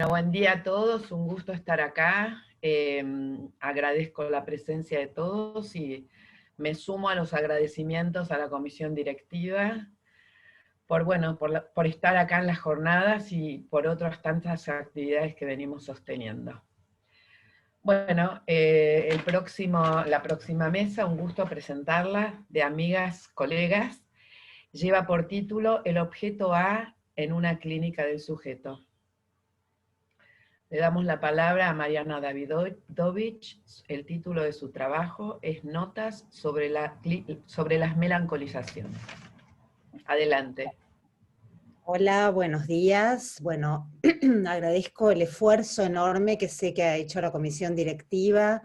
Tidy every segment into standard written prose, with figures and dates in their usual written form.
Buen día a todos, un gusto estar acá. Agradezco la presencia de todos y me sumo a los agradecimientos a la comisión directiva por estar acá en las jornadas y por otras tantas actividades que venimos sosteniendo. Bueno, la próxima mesa, un gusto presentarla, de amigas, colegas, lleva por título El objeto A en una clínica del sujeto. Le damos la palabra a Mariana Davidovich. El título de su trabajo es Notas sobre las melancolizaciones. Adelante. Hola, buenos días. Bueno, agradezco el esfuerzo enorme que sé que ha hecho la comisión directiva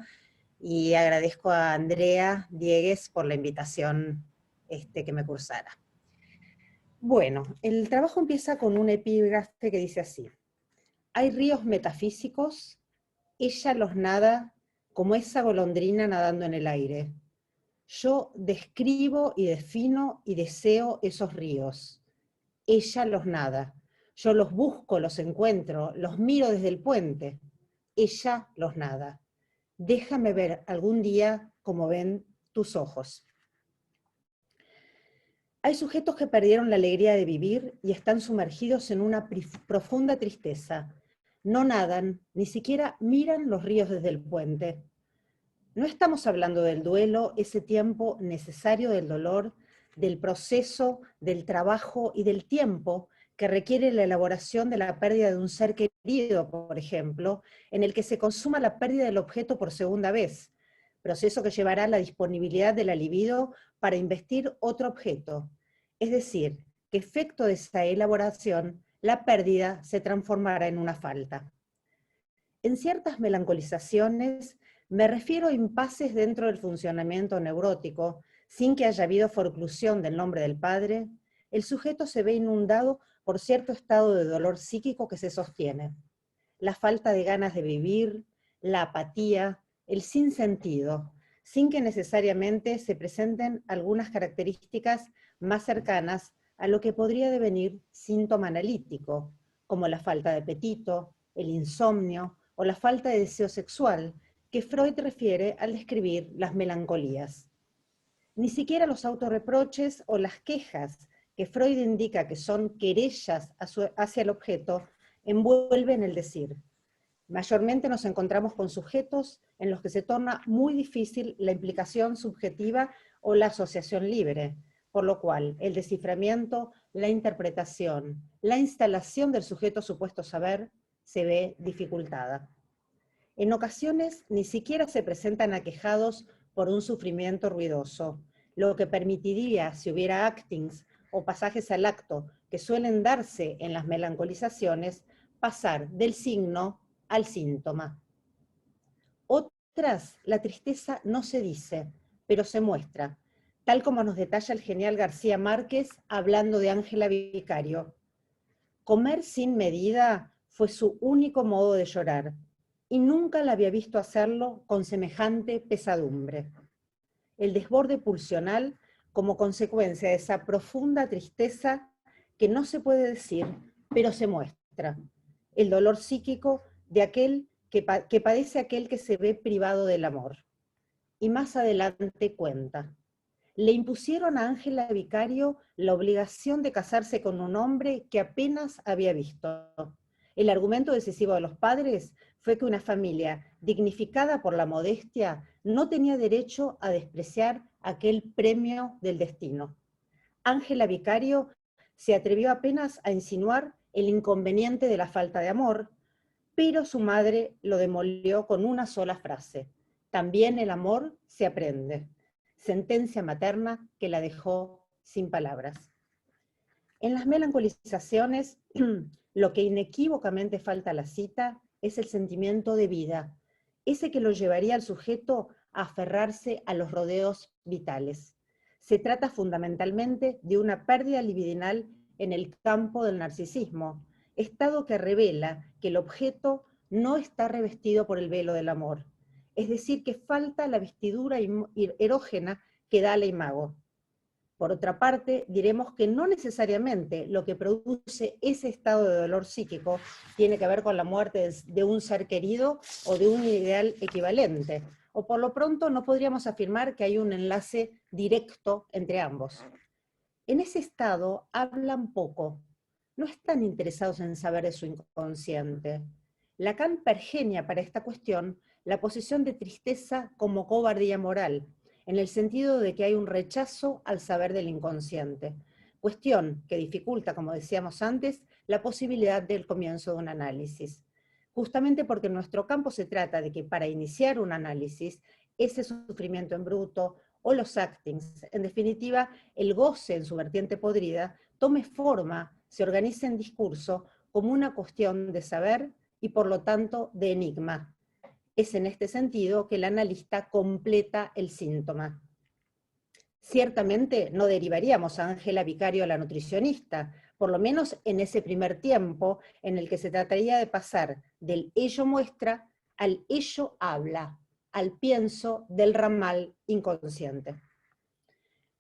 y agradezco a Andrea Diegues por la invitación que me cursara. Bueno, el trabajo empieza con un epígrafe que dice así: hay ríos metafísicos, ella los nada como esa golondrina nadando en el aire. Yo describo y defino y deseo esos ríos. Ella los nada. Yo los busco, los encuentro, los miro desde el puente. Ella los nada. Déjame ver algún día como ven tus ojos. Hay sujetos que perdieron la alegría de vivir y están sumergidos en una profunda tristeza. No nadan, ni siquiera miran los ríos desde el puente. No estamos hablando del duelo, ese tiempo necesario del dolor, del proceso, del trabajo y del tiempo que requiere la elaboración de la pérdida de un ser querido, por ejemplo, en el que se consuma la pérdida del objeto por segunda vez, proceso que llevará a la disponibilidad de la libido para investir otro objeto. Es decir, que efecto de esa elaboración, la pérdida se transformará en una falta. En ciertas melancolizaciones, me refiero a impases dentro del funcionamiento neurótico, sin que haya habido forclusión del nombre del padre, el sujeto se ve inundado por cierto estado de dolor psíquico que se sostiene. La falta de ganas de vivir, la apatía, el sinsentido, sin que necesariamente se presenten algunas características más cercanas a lo que podría devenir síntoma analítico, como la falta de apetito, el insomnio o la falta de deseo sexual, que Freud refiere al describir las melancolías. Ni siquiera los autorreproches o las quejas, que Freud indica que son querellas hacia el objeto, envuelven el decir. Mayormente nos encontramos con sujetos en los que se torna muy difícil la implicación subjetiva o la asociación libre, por lo cual el desciframiento, la interpretación, la instalación del sujeto supuesto saber se ve dificultada. En ocasiones ni siquiera se presentan aquejados por un sufrimiento ruidoso, lo que permitiría, si hubiera actings o pasajes al acto que suelen darse en las melancolizaciones, pasar del signo al síntoma. Otras, la tristeza no se dice, pero se muestra, tal como nos detalla el genial García Márquez hablando de Ángela Vicario. Comer sin medida fue su único modo de llorar, y nunca la había visto hacerlo con semejante pesadumbre. El desborde pulsional como consecuencia de esa profunda tristeza que no se puede decir, pero se muestra. El dolor psíquico de aquel que padece aquel que se ve privado del amor. Y más adelante cuenta: le impusieron a Ángela Vicario la obligación de casarse con un hombre que apenas había visto. El argumento decisivo de los padres fue que una familia dignificada por la modestia no tenía derecho a despreciar aquel premio del destino. Ángela Vicario se atrevió apenas a insinuar el inconveniente de la falta de amor, pero su madre lo demolió con una sola frase: también el amor se aprende. Sentencia materna que la dejó sin palabras. En las melancolizaciones, lo que inequívocamente falta a la cita es el sentimiento de vida, ese que lo llevaría al sujeto a aferrarse a los rodeos vitales. Se trata fundamentalmente de una pérdida libidinal en el campo del narcisismo, estado que revela que el objeto no está revestido por el velo del amor, es decir, que falta la vestidura erógena que da al imago. Por otra parte, diremos que no necesariamente lo que produce ese estado de dolor psíquico tiene que ver con la muerte de un ser querido o de un ideal equivalente, o por lo pronto no podríamos afirmar que hay un enlace directo entre ambos. En ese estado hablan poco, no están interesados en saber de su inconsciente. Lacan pergenia para esta cuestión la posición de tristeza como cobardía moral, en el sentido de que hay un rechazo al saber del inconsciente, cuestión que dificulta, como decíamos antes, la posibilidad del comienzo de un análisis. Justamente porque en nuestro campo se trata de que para iniciar un análisis, ese sufrimiento en bruto o los actings, en definitiva, el goce en su vertiente podrida, tome forma, se organice en discurso como una cuestión de saber y por lo tanto de enigma. Es en este sentido que el analista completa el síntoma. Ciertamente no derivaríamos a Ángela Vicario a la nutricionista, por lo menos en ese primer tiempo en el que se trataría de pasar del ello muestra al ello habla, al pienso del ramal inconsciente.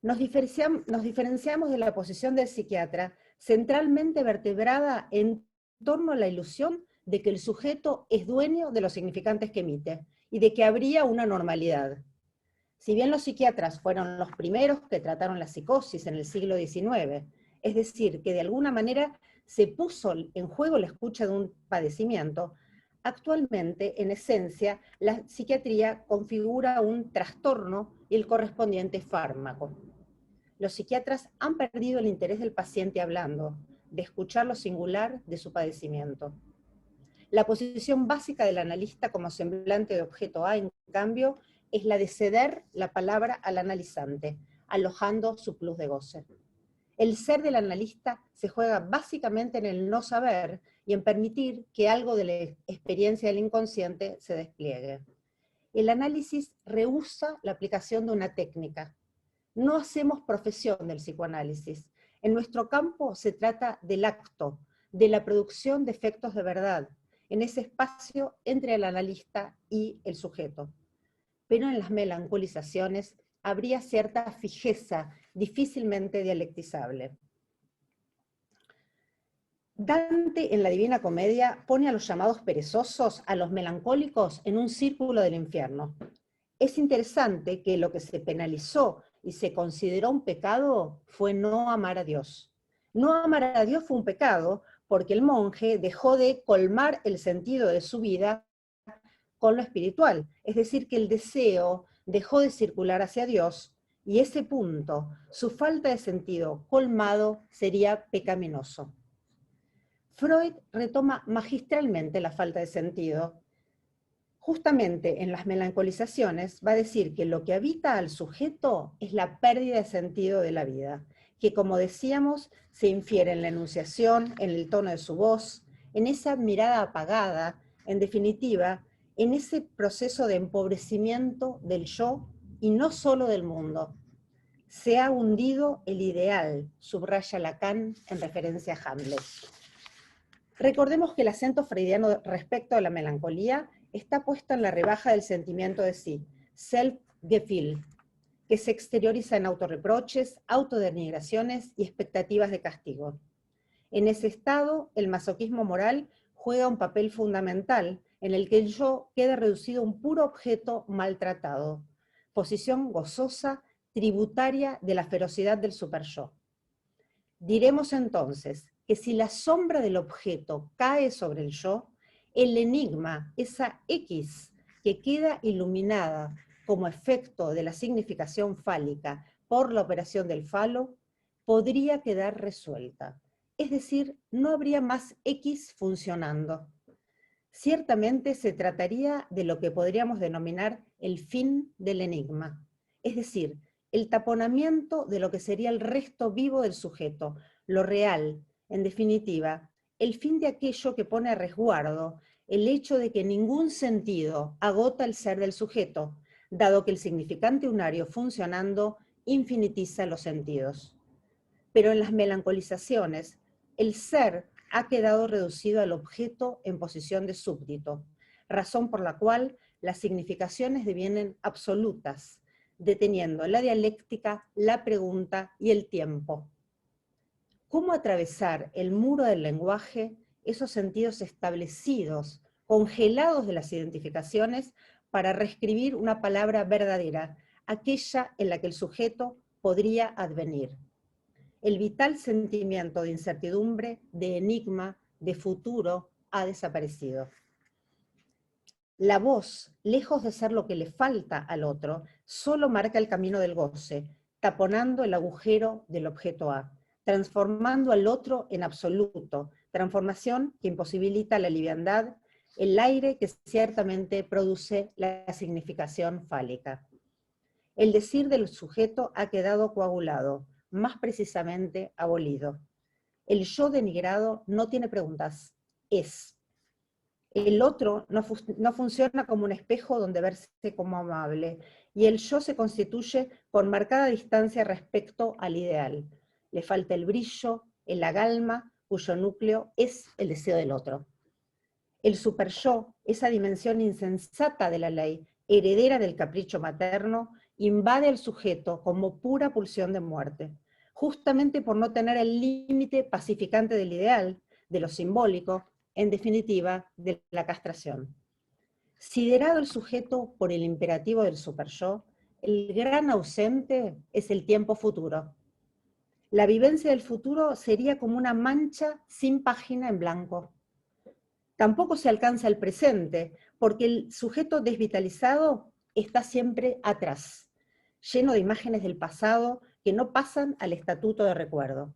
Nos diferenciamos de la posición del psiquiatra centralmente vertebrada en torno a la ilusión de que el sujeto es dueño de los significantes que emite y de que habría una normalidad. Si bien los psiquiatras fueron los primeros que trataron la psicosis en el siglo XIX, es decir, que de alguna manera se puso en juego la escucha de un padecimiento, actualmente, en esencia, la psiquiatría configura un trastorno y el correspondiente fármaco. Los psiquiatras han perdido el interés del paciente hablando, de escuchar lo singular de su padecimiento. La posición básica del analista como semblante de objeto A, en cambio, es la de ceder la palabra al analizante, alojando su plus de goce. El ser del analista se juega básicamente en el no saber y en permitir que algo de la experiencia del inconsciente se despliegue. El análisis rehúsa la aplicación de una técnica. No hacemos profesión del psicoanálisis. En nuestro campo se trata del acto, de la producción de efectos de verdad, en ese espacio entre el analista y el sujeto. Pero en las melancolizaciones habría cierta fijeza difícilmente dialectizable. Dante en la Divina Comedia pone a los llamados perezosos, a los melancólicos, en un círculo del infierno. Es interesante que lo que se penalizó y se consideró un pecado fue no amar a Dios. No amar a Dios fue un pecado porque el monje dejó de colmar el sentido de su vida con lo espiritual, es decir, que el deseo dejó de circular hacia Dios y ese punto, su falta de sentido colmado, sería pecaminoso. Freud retoma magistralmente la falta de sentido. Justamente en las melancolizaciones va a decir que lo que habita al sujeto es la pérdida de sentido de la vida, que como decíamos se infiere en la enunciación, en el tono de su voz, en esa mirada apagada, en definitiva, en ese proceso de empobrecimiento del yo y no solo del mundo. Se ha hundido el ideal, subraya Lacan en referencia a Hamlet. Recordemos que el acento freudiano respecto a la melancolía está puesto en la rebaja del sentimiento de sí, Selbstgefühl, que se exterioriza en autorreproches, autodenigraciones y expectativas de castigo. En ese estado, el masoquismo moral juega un papel fundamental en el que el yo queda reducido a un puro objeto maltratado, posición gozosa, tributaria de la ferocidad del superyo. Diremos entonces que si la sombra del objeto cae sobre el yo, el enigma, esa X que queda iluminada como efecto de la significación fálica por la operación del falo, podría quedar resuelta. Es decir, no habría más X funcionando. Ciertamente se trataría de lo que podríamos denominar el fin del enigma, es decir, el taponamiento de lo que sería el resto vivo del sujeto, lo real, en definitiva, el fin de aquello que pone a resguardo el hecho de que ningún sentido agota el ser del sujeto, dado que el significante unario funcionando infinitiza los sentidos. Pero en las melancolizaciones, el ser ha quedado reducido al objeto en posición de súbdito, razón por la cual las significaciones devienen absolutas, deteniendo la dialéctica, la pregunta y el tiempo. ¿Cómo atravesar el muro del lenguaje, esos sentidos establecidos, congelados de las identificaciones, para reescribir una palabra verdadera, aquella en la que el sujeto podría advenir? El vital sentimiento de incertidumbre, de enigma, de futuro, ha desaparecido. La voz, lejos de ser lo que le falta al otro, solo marca el camino del goce, taponando el agujero del objeto A, transformando al otro en absoluto, transformación que imposibilita la liviandad, el aire que ciertamente produce la significación fálica. El decir del sujeto ha quedado coagulado, más precisamente abolido. El yo denigrado no tiene preguntas, es. El otro no funciona como un espejo donde verse como amable, y el yo se constituye con marcada distancia respecto al ideal. Le falta el brillo, el agalma, cuyo núcleo es el deseo del otro. El superyo, esa dimensión insensata de la ley, heredera del capricho materno, invade al sujeto como pura pulsión de muerte, justamente por no tener el límite pacificante del ideal, de lo simbólico, en definitiva, de la castración. Siderado el sujeto por el imperativo del superyo, el gran ausente es el tiempo futuro. La vivencia del futuro sería como una mancha sin página en blanco. Tampoco se alcanza el presente, porque el sujeto desvitalizado está siempre atrás, lleno de imágenes del pasado que no pasan al estatuto de recuerdo.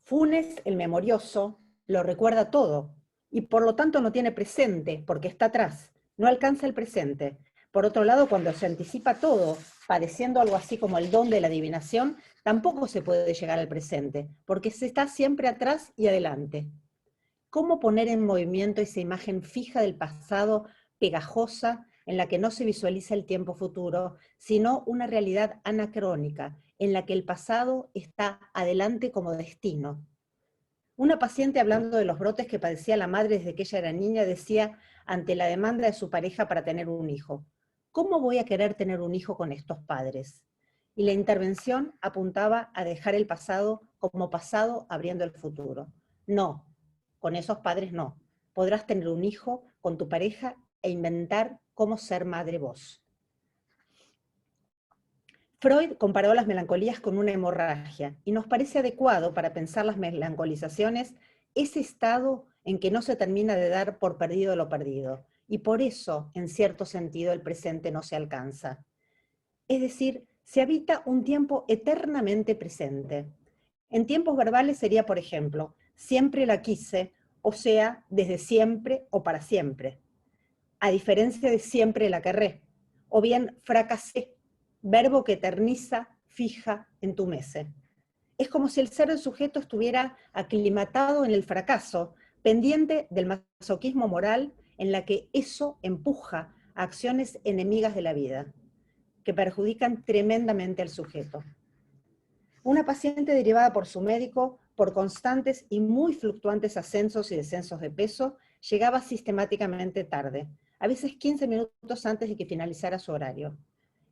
Funes, el memorioso, lo recuerda todo, y por lo tanto no tiene presente, porque está atrás, no alcanza el presente. Por otro lado, cuando se anticipa todo, padeciendo algo así como el don de la adivinación, tampoco se puede llegar al presente, porque se está siempre atrás y adelante. ¿Cómo poner en movimiento esa imagen fija del pasado, pegajosa, en la que no se visualiza el tiempo futuro, sino una realidad anacrónica, en la que el pasado está adelante como destino? Una paciente, hablando de los brotes que padecía la madre desde que ella era niña, decía, ante la demanda de su pareja para tener un hijo: ¿cómo voy a querer tener un hijo con estos padres? Y la intervención apuntaba a dejar el pasado como pasado, abriendo el futuro. No, con esos padres no. Podrás tener un hijo con tu pareja e inventar cómo ser madre vos. Freud comparó las melancolías con una hemorragia, y nos parece adecuado para pensar las melancolizaciones ese estado en que no se termina de dar por perdido lo perdido, y por eso, en cierto sentido, el presente no se alcanza. Es decir, se habita un tiempo eternamente presente. En tiempos verbales sería, por ejemplo, siempre la quise, o sea, desde siempre o para siempre, a diferencia de siempre la querré, o bien fracasé, verbo que eterniza, fija, entumece. Es como si el ser del sujeto estuviera aclimatado en el fracaso, pendiente del masoquismo moral en la que eso empuja a acciones enemigas de la vida, que perjudican tremendamente al sujeto. Una paciente derivada por su médico por constantes y muy fluctuantes ascensos y descensos de peso, llegaba sistemáticamente tarde, a veces 15 minutos antes de que finalizara su horario.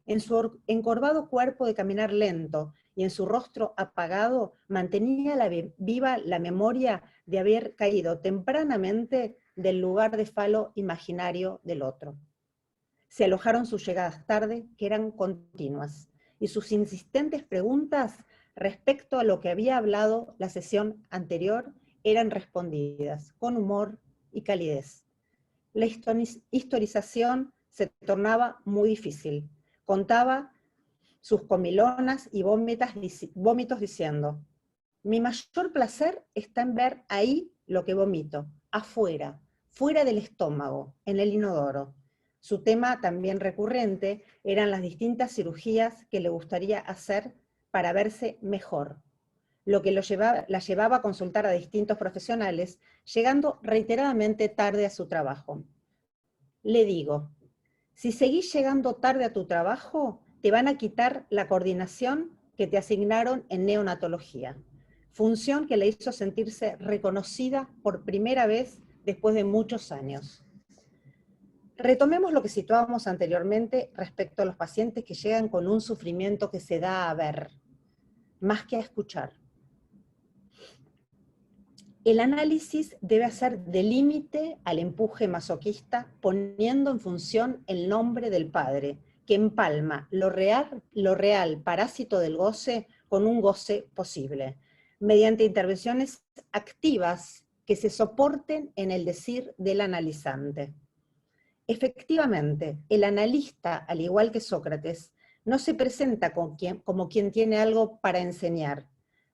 En su encorvado cuerpo de caminar lento y en su rostro apagado mantenía viva la memoria de haber caído tempranamente del lugar de falo imaginario del otro. Se alojaron sus llegadas tarde, que eran continuas, y sus insistentes preguntas respecto a lo que había hablado la sesión anterior eran respondidas con humor y calidez. La historización se tornaba muy difícil. Contaba sus comilonas y vómitos diciendo: mi mayor placer está en ver ahí lo que vomito, afuera, fuera del estómago, en el inodoro. Su tema también recurrente eran las distintas cirugías que le gustaría hacer para verse mejor, lo que la llevaba a consultar a distintos profesionales, llegando reiteradamente tarde a su trabajo. Le digo, si seguís llegando tarde a tu trabajo, te van a quitar la coordinación que te asignaron en neonatología, función que le hizo sentirse reconocida por primera vez después de muchos años. Retomemos lo que situábamos anteriormente respecto a los pacientes que llegan con un sufrimiento que se da a ver, más que a escuchar. El análisis debe hacer de límite al empuje masoquista, poniendo en función el nombre del padre, que empalma lo real parásito del goce con un goce posible, mediante intervenciones activas que se soporten en el decir del analizante. Efectivamente, el analista, al igual que Sócrates, no se presenta como quien tiene algo para enseñar,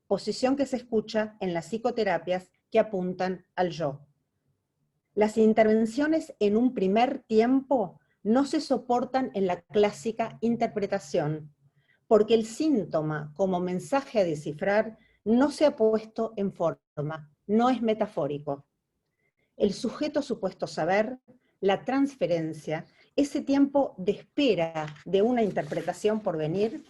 posición que se escucha en las psicoterapias que apuntan al yo. Las intervenciones en un primer tiempo no se soportan en la clásica interpretación, porque el síntoma como mensaje a descifrar no se ha puesto en forma, no es metafórico. El sujeto supuesto saber, la transferencia, ese tiempo de espera de una interpretación por venir,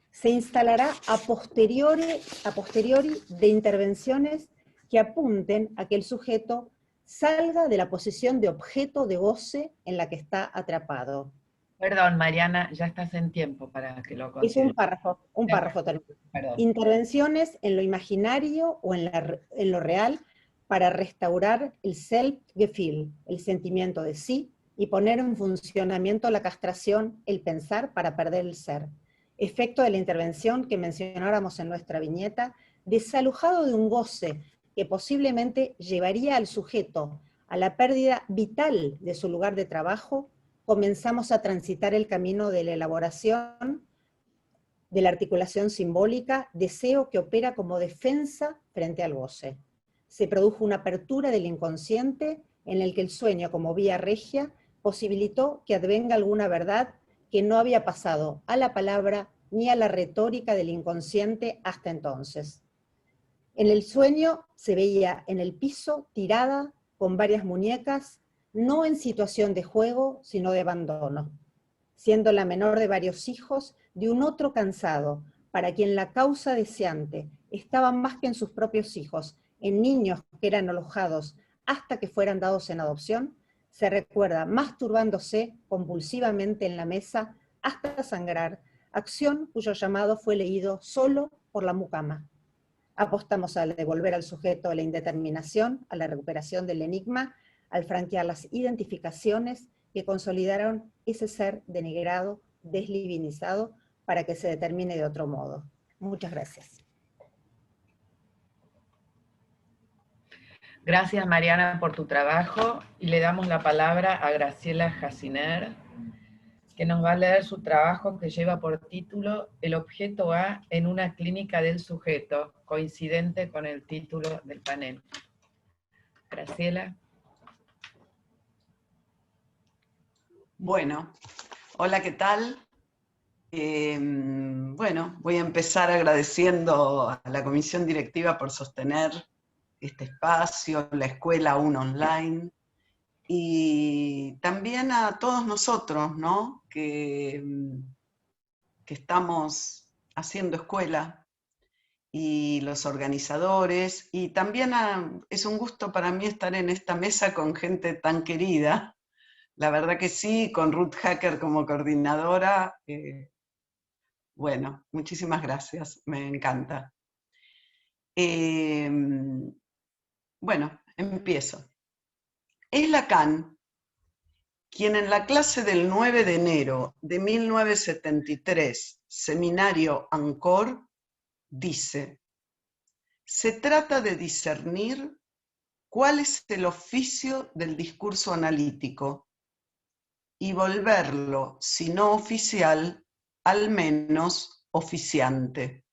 se instalará a posteriori de intervenciones que apunten a que el sujeto salga de la posición de objeto de goce en la que está atrapado. Perdón, Mariana, ya estás en tiempo para que lo Es consideres. un párrafo terminado. Perdón. Intervenciones en lo imaginario o en lo real para restaurar el Selbstgefühl, el sentimiento de sí, y poner en funcionamiento la castración, el pensar para perder el ser. Efecto de la intervención que mencionáramos en nuestra viñeta, desalojado de un goce que posiblemente llevaría al sujeto a la pérdida vital de su lugar de trabajo, comenzamos a transitar el camino de la elaboración de la articulación simbólica, deseo que opera como defensa frente al goce. Se produjo una apertura del inconsciente en el que el sueño como vía regia posibilitó que advenga alguna verdad que no había pasado a la palabra ni a la retórica del inconsciente hasta entonces. En el sueño se veía en el piso tirada con varias muñecas, no en situación de juego, sino de abandono, siendo la menor de varios hijos de un otro cansado, para quien la causa deseante estaba más que en sus propios hijos, en niños que eran alojados hasta que fueran dados en adopción, se recuerda masturbándose convulsivamente en la mesa hasta sangrar, acción cuyo llamado fue leído solo por la mucama. Apostamos a devolver al sujeto la indeterminación, a la recuperación del enigma, al franquear las identificaciones que consolidaron ese ser denigrado, desdivinizado, para que se determine de otro modo. Muchas gracias. Gracias, Mariana, por tu trabajo, y le damos la palabra a Graciela Jaciner, que nos va a leer su trabajo que lleva por título El objeto A en una clínica del sujeto, coincidente con el título del panel. Graciela. Bueno, hola, ¿qué tal? Bueno, voy a empezar agradeciendo a la comisión directiva por sostener este espacio, la escuela aún online, y también a todos nosotros, ¿no? que estamos haciendo escuela, y los organizadores, y también es un gusto para mí estar en esta mesa con gente tan querida. La verdad que sí, con Ruth Hacker como coordinadora. Bueno, muchísimas gracias, me encanta. Bueno, empiezo. Es Lacan quien en la clase del 9 de enero de 1973, seminario Ancor, dice: se trata de discernir cuál es el oficio del discurso analítico y volverlo, si no oficial, al menos oficiante.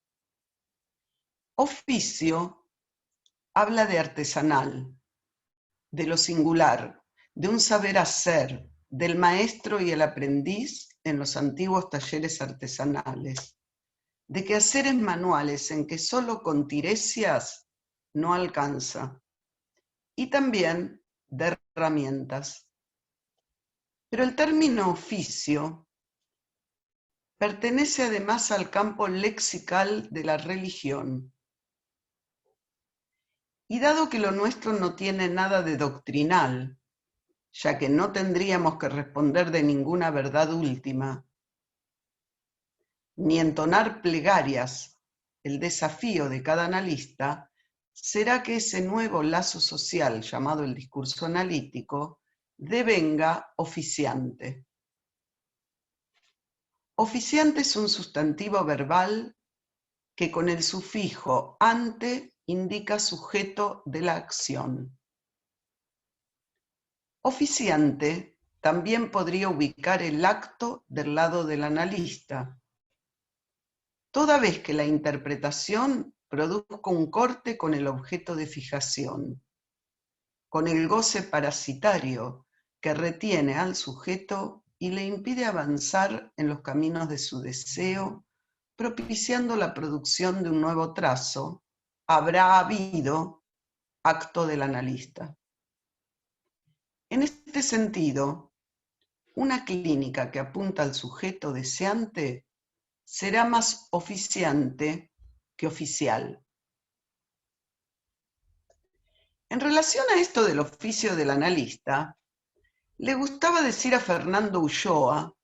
Oficio habla de artesanal, de lo singular, de un saber hacer, del maestro y el aprendiz en los antiguos talleres artesanales, de quehaceres manuales en que solo con tiresias no alcanza, y también de herramientas. Pero el término oficio pertenece además al campo lexical de la religión. Y dado que lo nuestro no tiene nada de doctrinal, ya que no tendríamos que responder de ninguna verdad última, ni entonar plegarias. El desafío de cada analista será que ese nuevo lazo social llamado el discurso analítico devenga oficiante. Oficiante es un sustantivo verbal que con el sufijo ante indica sujeto de la acción. Oficiante también podría ubicar el acto del lado del analista, toda vez que la interpretación produzca un corte con el objeto de fijación, con el goce parasitario que retiene al sujeto y le impide avanzar en los caminos de su deseo, propiciando la producción de un nuevo trazo, habrá habido acto del analista. En este sentido, una clínica que apunta al sujeto deseante será más oficiante que oficial. En relación a esto del oficio del analista, le gustaba decir a Fernando Ulloa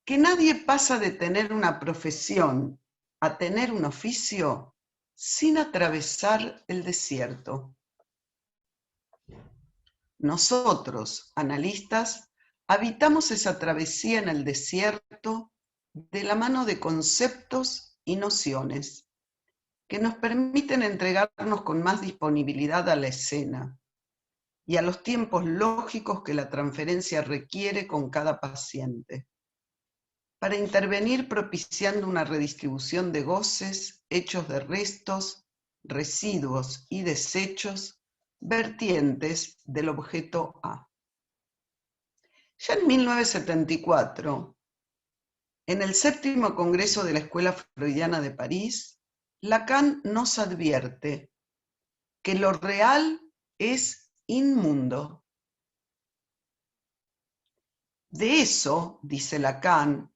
que nadie pasa de tener una profesión a tener un oficio sin atravesar el desierto. Nosotros, analistas, habitamos esa travesía en el desierto de la mano de conceptos y nociones que nos permiten entregarnos con más disponibilidad a la escena y a los tiempos lógicos que la transferencia requiere con cada paciente, para intervenir propiciando una redistribución de goces, hechos de restos, residuos y desechos, vertientes del objeto A. Ya en 1974, en el 7º Congreso de la Escuela Freudiana de París, Lacan nos advierte que lo real es inmundo. De eso, dice Lacan,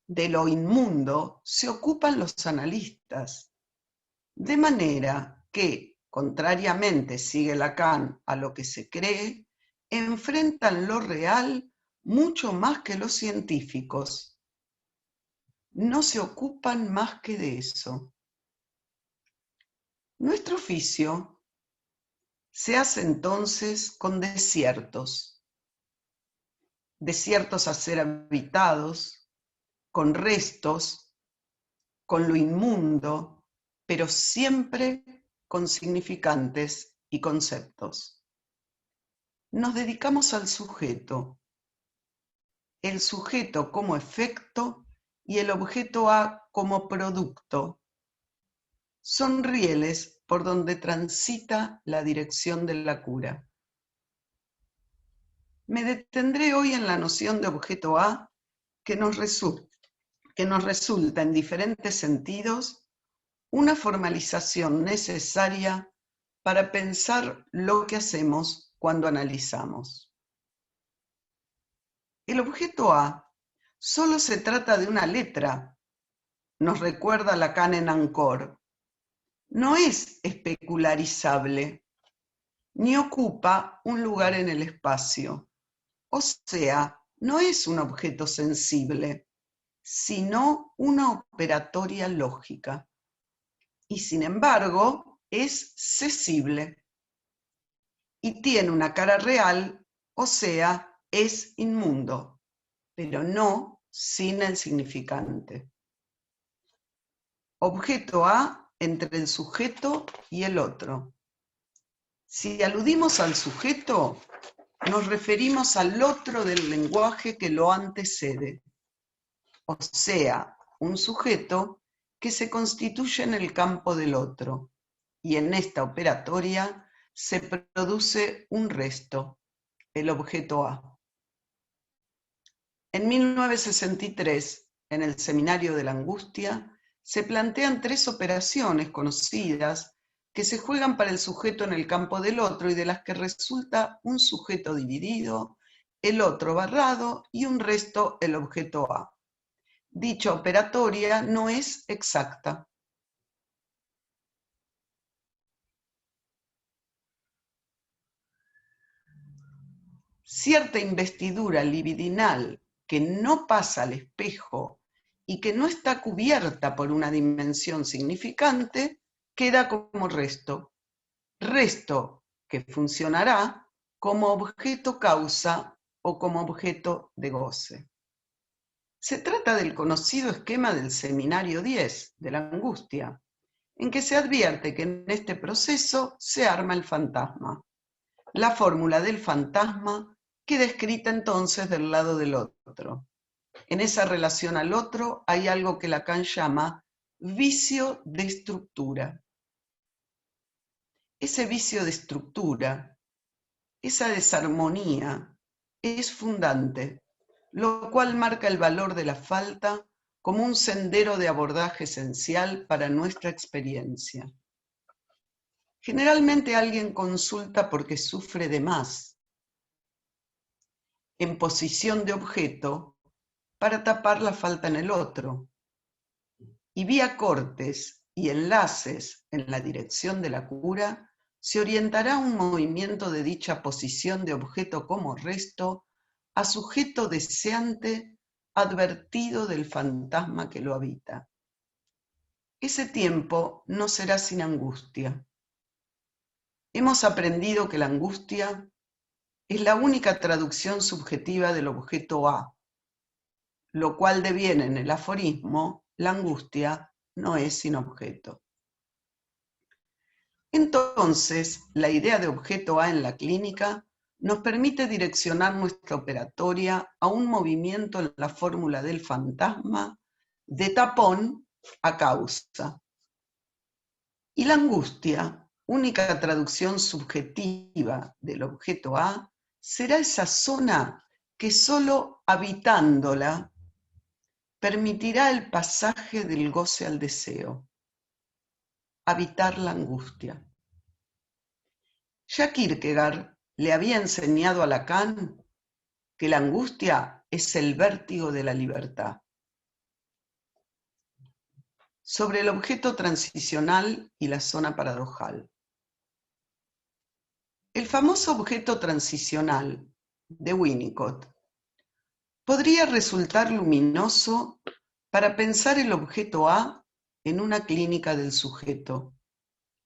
de lo inmundo se ocupan los analistas, de manera que, contrariamente, sigue Lacan, a lo que se cree, enfrentan lo real mucho más que los científicos. No se ocupan más que de eso. Nuestro oficio se hace entonces con desiertos, desiertos a ser habitados, con restos, con lo inmundo, pero siempre con significantes y conceptos. Nos dedicamos al sujeto, el sujeto como efecto y el objeto A como producto. Son rieles por donde transita la dirección de la cura. Me detendré hoy en la noción de objeto A que nos resulta en diferentes sentidos una formalización necesaria para pensar lo que hacemos cuando analizamos. El objeto A solo se trata de una letra, nos recuerda Lacan en Ancor. No es especularizable, ni ocupa un lugar en el espacio. O sea, no es un objeto sensible, sino una operatoria lógica. Y sin embargo, es sensible. Y tiene una cara real, o sea, es inmundo, pero no sin el significante. Objeto A entre el sujeto y el otro. Si aludimos al sujeto, nos referimos al otro del lenguaje que lo antecede, o sea, un sujeto que se constituye en el campo del otro, y en esta operatoria se produce un resto, el objeto A. En 1963, en el Seminario de la Angustia, se plantean 3 operaciones conocidas que se juegan para el sujeto en el campo del otro y de las que resulta un sujeto dividido, el otro barrado y un resto, el objeto A. Dicha operatoria no es exacta. cierta investidura libidinal que no pasa al espejo y que no está cubierta por una dimensión significante, queda como resto. Resto que funcionará como objeto causa o como objeto de goce. Se trata del conocido esquema del seminario 10, de la angustia, en que se advierte que en este proceso se arma el fantasma. La fórmula del fantasma queda escrita entonces del lado del otro. En esa relación al otro hay algo que Lacan llama vicio de estructura. Ese vicio de estructura, esa desarmonía, es fundante, lo cual marca el valor de la falta como un sendero de abordaje esencial para nuestra experiencia. Generalmente alguien consulta porque sufre de más, en posición de objeto, para tapar la falta en el otro, y vía cortes y enlaces en la dirección de la cura, se orientará un movimiento de dicha posición de objeto como resto a sujeto deseante advertido del fantasma que lo habita. Ese tiempo no será sin angustia. Hemos aprendido que la angustia es la única traducción subjetiva del objeto A, lo cual deviene en el aforismo, la angustia no es sin objeto. Entonces, la idea de objeto A en la clínica nos permite direccionar nuestra operatoria a un movimiento en la fórmula del fantasma de tapón a causa. Y la angustia, única traducción subjetiva del objeto A, será esa zona que solo habitándola permitirá el pasaje del goce al deseo. Habitar la angustia. Ya Kierkegaard le había enseñado a Lacan que la angustia es el vértigo de la libertad. Sobre el objeto transicional y la zona paradojal. El famoso objeto transicional de Winnicott podría resultar luminoso para pensar el objeto A en una clínica del sujeto.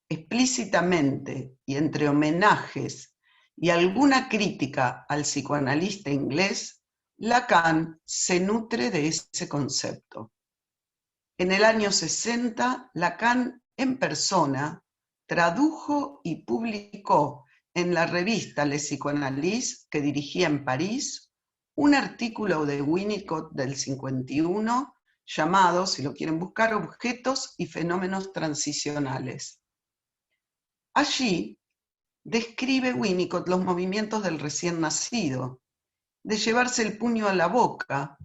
Explícitamente y entre homenajes y alguna crítica al psicoanalista inglés, Lacan se nutre de ese concepto. En el año 60, Lacan en persona tradujo y publicó en la revista Le Psychanalyse que dirigía en París un artículo de Winnicott del 51 llamado, si lo quieren buscar, Objetos y fenómenos transicionales. Allí describe Winnicott los movimientos del recién nacido, de llevarse el puño a la boca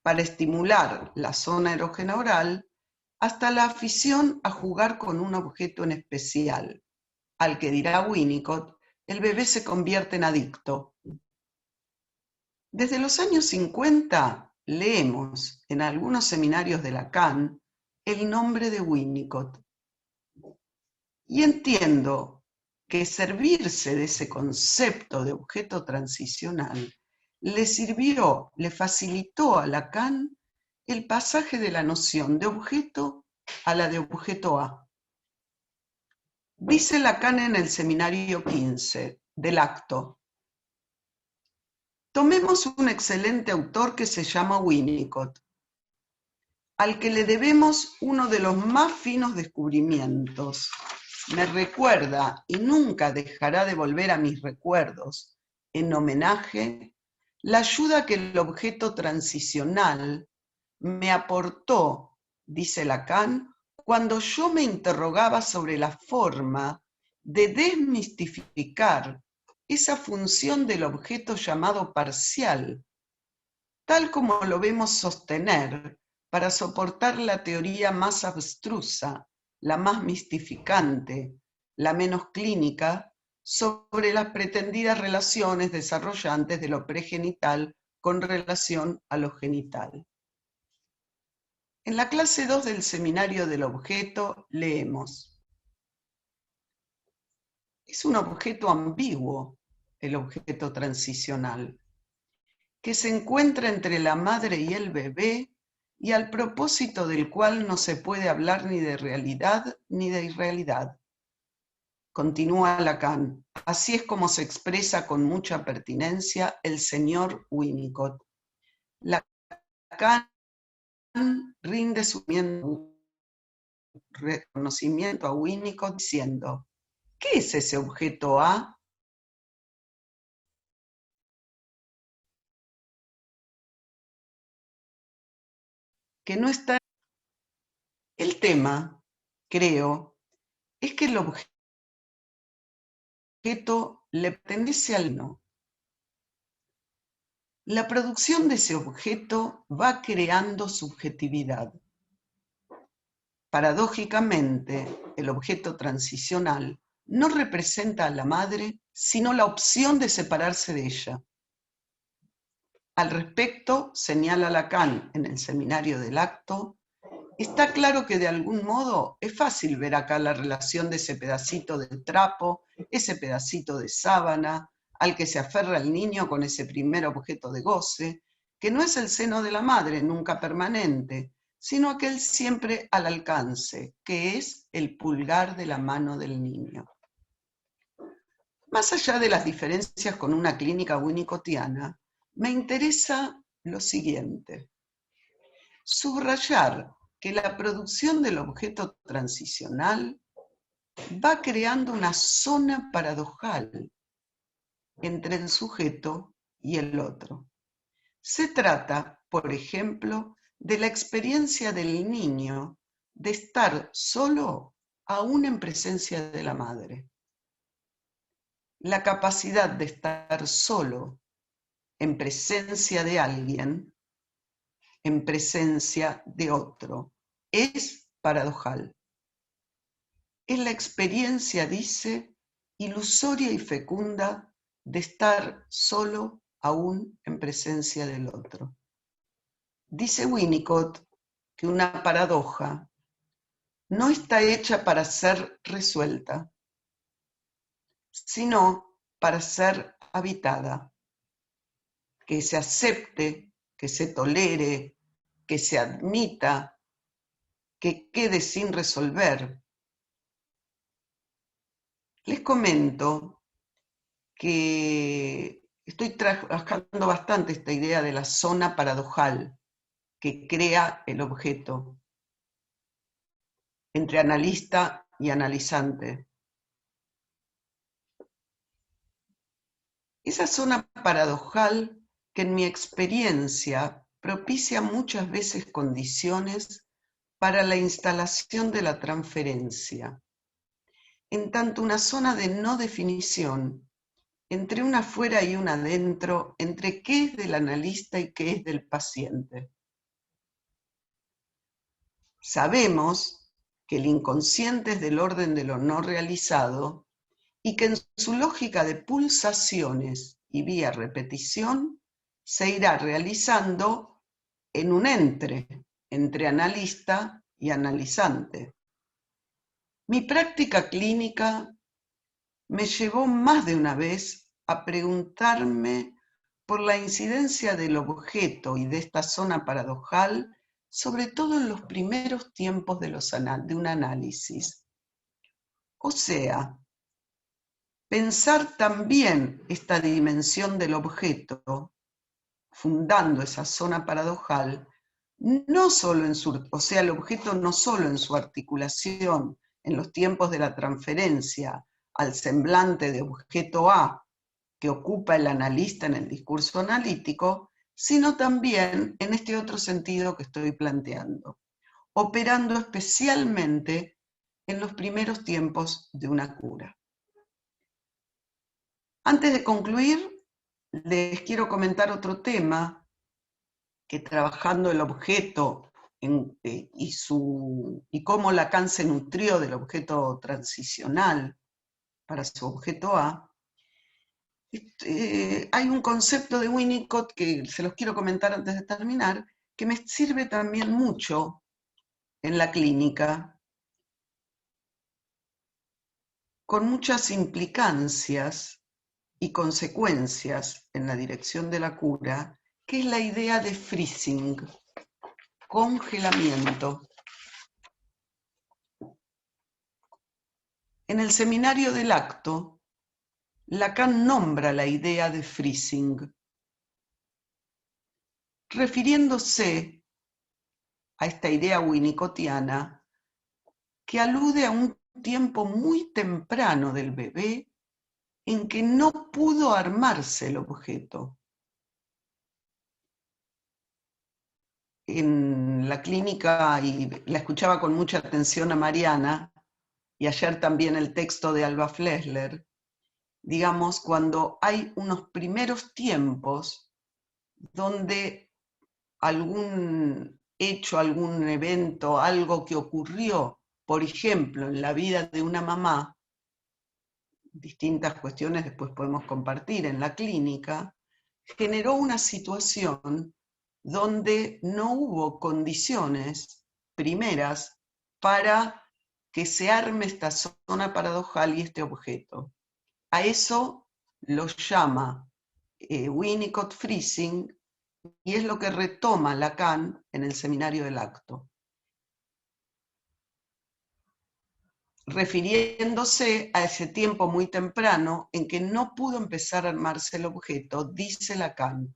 para estimular la zona erógena oral, hasta la afición a jugar con un objeto en especial, al que dirá Winnicott, el bebé se convierte en adicto. Desde los años 50 leemos en algunos seminarios de Lacan el nombre de Winnicott. Y entiendo que servirse de ese concepto de objeto transicional le sirvió, le facilitó a Lacan el pasaje de la noción de objeto a la de objeto A. Dice Lacan en el seminario 15 del acto: tomemos un excelente autor que se llama Winnicott, al que le debemos uno de los más finos descubrimientos. Me recuerda y nunca dejará de volver a mis recuerdos, en homenaje, la ayuda que el objeto transicional me aportó, dice Lacan, cuando yo me interrogaba sobre la forma de desmistificar esa función del objeto llamado parcial, tal como lo vemos sostener para soportar la teoría más abstrusa, la más mistificante, la menos clínica, sobre las pretendidas relaciones desarrollantes de lo pregenital con relación a lo genital. En la clase 2 del seminario del objeto leemos: es un objeto ambiguo, el objeto transicional, que se encuentra entre la madre y el bebé y al propósito del cual no se puede hablar ni de realidad ni de irrealidad. Continúa Lacan, así es como se expresa con mucha pertinencia el señor Winnicott. Lacan rinde su reconocimiento a Winnicott diciendo: ¿qué es ese objeto A? Que no está. El tema, creo, es que el objeto le pertenece al no. La producción de ese objeto va creando subjetividad. Paradójicamente, el objeto transicional no representa a la madre, sino la opción de separarse de ella. Al respecto, señala Lacan en el Seminario del Acto, está claro que de algún modo es fácil ver acá la relación de ese pedacito de trapo, ese pedacito de sábana, al que se aferra el niño con ese primer objeto de goce, que no es el seno de la madre, nunca permanente, sino aquel siempre al alcance, que es el pulgar de la mano del niño. Más allá de las diferencias con una clínica winnicottiana, me interesa lo siguiente: subrayar que la producción del objeto transicional va creando una zona paradojal entre el sujeto y el otro. Se trata, por ejemplo, de la experiencia del niño de estar solo aún en presencia de la madre. La capacidad de estar solo en presencia de alguien, en presencia de otro, es paradojal. Es la experiencia, dice, ilusoria y fecunda de estar solo aún en presencia del otro. Dice Winnicott que una paradoja no está hecha para ser resuelta, sino para ser habitada, que se acepte, que se tolere, que se admita, que quede sin resolver. Les comento que estoy trabajando bastante esta idea de la zona paradojal que crea el objeto entre analista y analizante. Esa zona paradojal que en mi experiencia propicia muchas veces condiciones para la instalación de la transferencia, en tanto una zona de no definición entre una afuera y una adentro, entre qué es del analista y qué es del paciente. Sabemos que el inconsciente es del orden de lo no realizado y que en su lógica de pulsaciones y vía repetición se irá realizando en un entre analista y analizante. Mi práctica clínica me llevó más de una vez a preguntarme por la incidencia del objeto y de esta zona paradojal, sobre todo en los primeros tiempos de un análisis. O sea, pensar también esta dimensión del objeto, fundando esa zona paradojal, no solo el objeto no solo en su articulación en los tiempos de la transferencia al semblante de objeto A que ocupa el analista en el discurso analítico, sino también en este otro sentido que estoy planteando, operando especialmente en los primeros tiempos de una cura. Antes de concluir, les quiero comentar otro tema que, trabajando el objeto y cómo Lacan se nutrió del objeto transicional para su objeto A, hay un concepto de Winnicott que se los quiero comentar antes de terminar, que me sirve también mucho en la clínica, con muchas implicancias y consecuencias en la dirección de la cura, que es la idea de freezing, congelamiento. En el seminario del acto, Lacan nombra la idea de freezing, refiriéndose a esta idea winnicottiana que alude a un tiempo muy temprano del bebé en que no pudo armarse el objeto. En la clínica, y la escuchaba con mucha atención a Mariana, y ayer también el texto de Alba Flesler, digamos, cuando hay unos primeros tiempos donde algún hecho, algún evento, algo que ocurrió, por ejemplo, en la vida de una mamá, distintas cuestiones después podemos compartir en la clínica, generó una situación donde no hubo condiciones primeras para que se arme esta zona paradojal y este objeto. A eso lo llama Winnicott freezing, y es lo que retoma Lacan en el seminario del acto. Refiriéndose a ese tiempo muy temprano en que no pudo empezar a armarse el objeto, dice Lacan: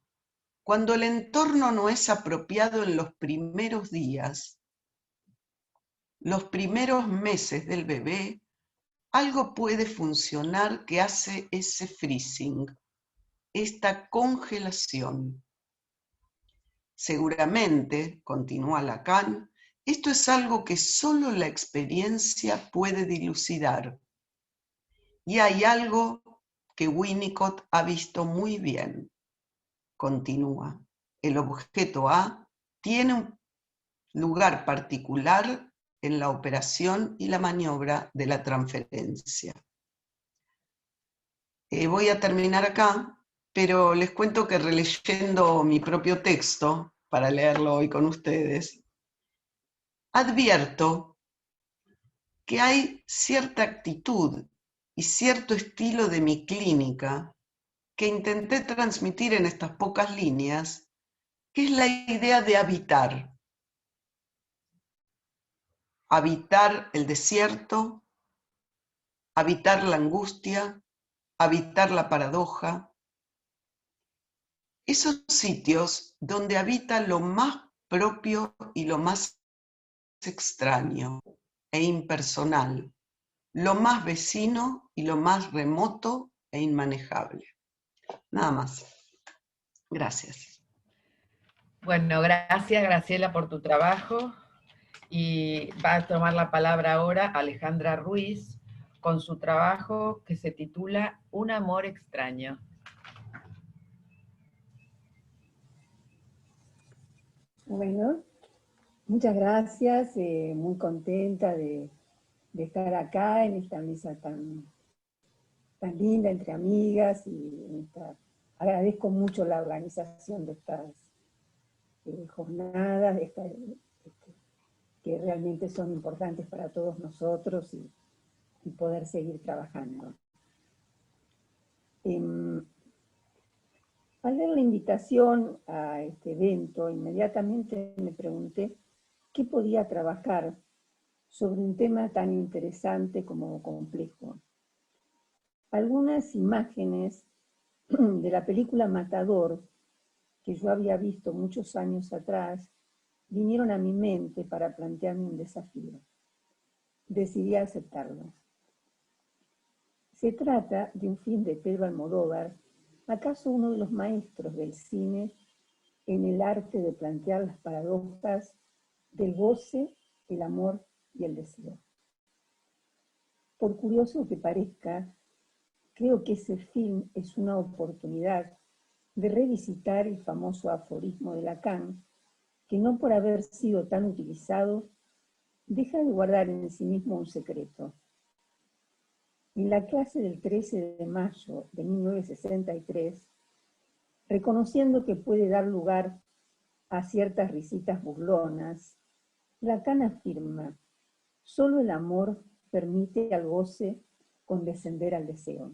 cuando el entorno no es apropiado en los primeros días, los primeros meses del bebé, algo puede funcionar que hace ese freezing, esta congelación. Seguramente, continúa Lacan, esto es algo que solo la experiencia puede dilucidar. Y hay algo que Winnicott ha visto muy bien. Continúa. El objeto A tiene un lugar particular en la operación y la maniobra de la transferencia. Voy a terminar acá, pero les cuento que releyendo mi propio texto, para leerlo hoy con ustedes, advierto que hay cierta actitud y cierto estilo de mi clínica que intenté transmitir en estas pocas líneas, que es la idea de habitar. Habitar el desierto, habitar la angustia, habitar la paradoja. Esos sitios donde habita lo más propio y lo más extraño e impersonal, lo más vecino y lo más remoto e inmanejable. Nada más. Gracias. Bueno, gracias Graciela por tu trabajo, y va a tomar la palabra ahora Alejandra Ruiz con su trabajo que se titula Un amor extraño. Bueno, muchas gracias, muy contenta de estar acá en esta mesa tan linda entre amigas, y agradezco mucho la organización de estas jornadas, que realmente son importantes para todos nosotros, y poder seguir trabajando. Al ver la invitación a este evento, inmediatamente me pregunté qué podía trabajar sobre un tema tan interesante como complejo. Algunas imágenes de la película Matador, que yo había visto muchos años atrás, vinieron a mi mente para plantearme un desafío. Decidí aceptarlo. Se trata de un film de Pedro Almodóvar, acaso uno de los maestros del cine en el arte de plantear las paradojas del goce, el amor y el deseo. Por curioso que parezca, creo que ese film es una oportunidad de revisitar el famoso aforismo de Lacan, que no por haber sido tan utilizado, deja de guardar en sí mismo un secreto. En la clase del 13 de mayo de 1963, reconociendo que puede dar lugar a ciertas risitas burlonas, Lacan afirma: solo el amor permite al goce condescender al deseo.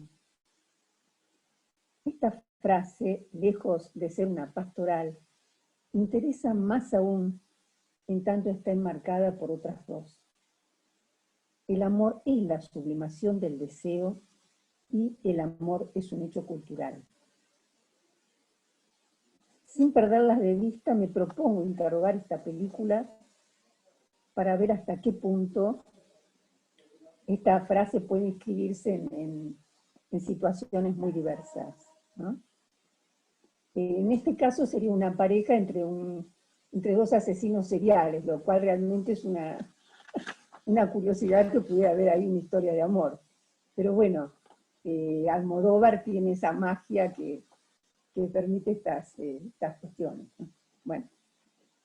Esta frase, lejos de ser una pastoral, interesa más aún en tanto está enmarcada por otras dos. El amor es la sublimación del deseo y el amor es un hecho cultural. Sin perderlas de vista, me propongo interrogar esta película para ver hasta qué punto esta frase puede inscribirse en situaciones muy diversas, ¿no? En este caso sería una pareja entre dos asesinos seriales, lo cual realmente es una curiosidad que pudiera haber ahí una historia de amor. Pero bueno, Almodóvar tiene esa magia que permite estas cuestiones, ¿no? Bueno,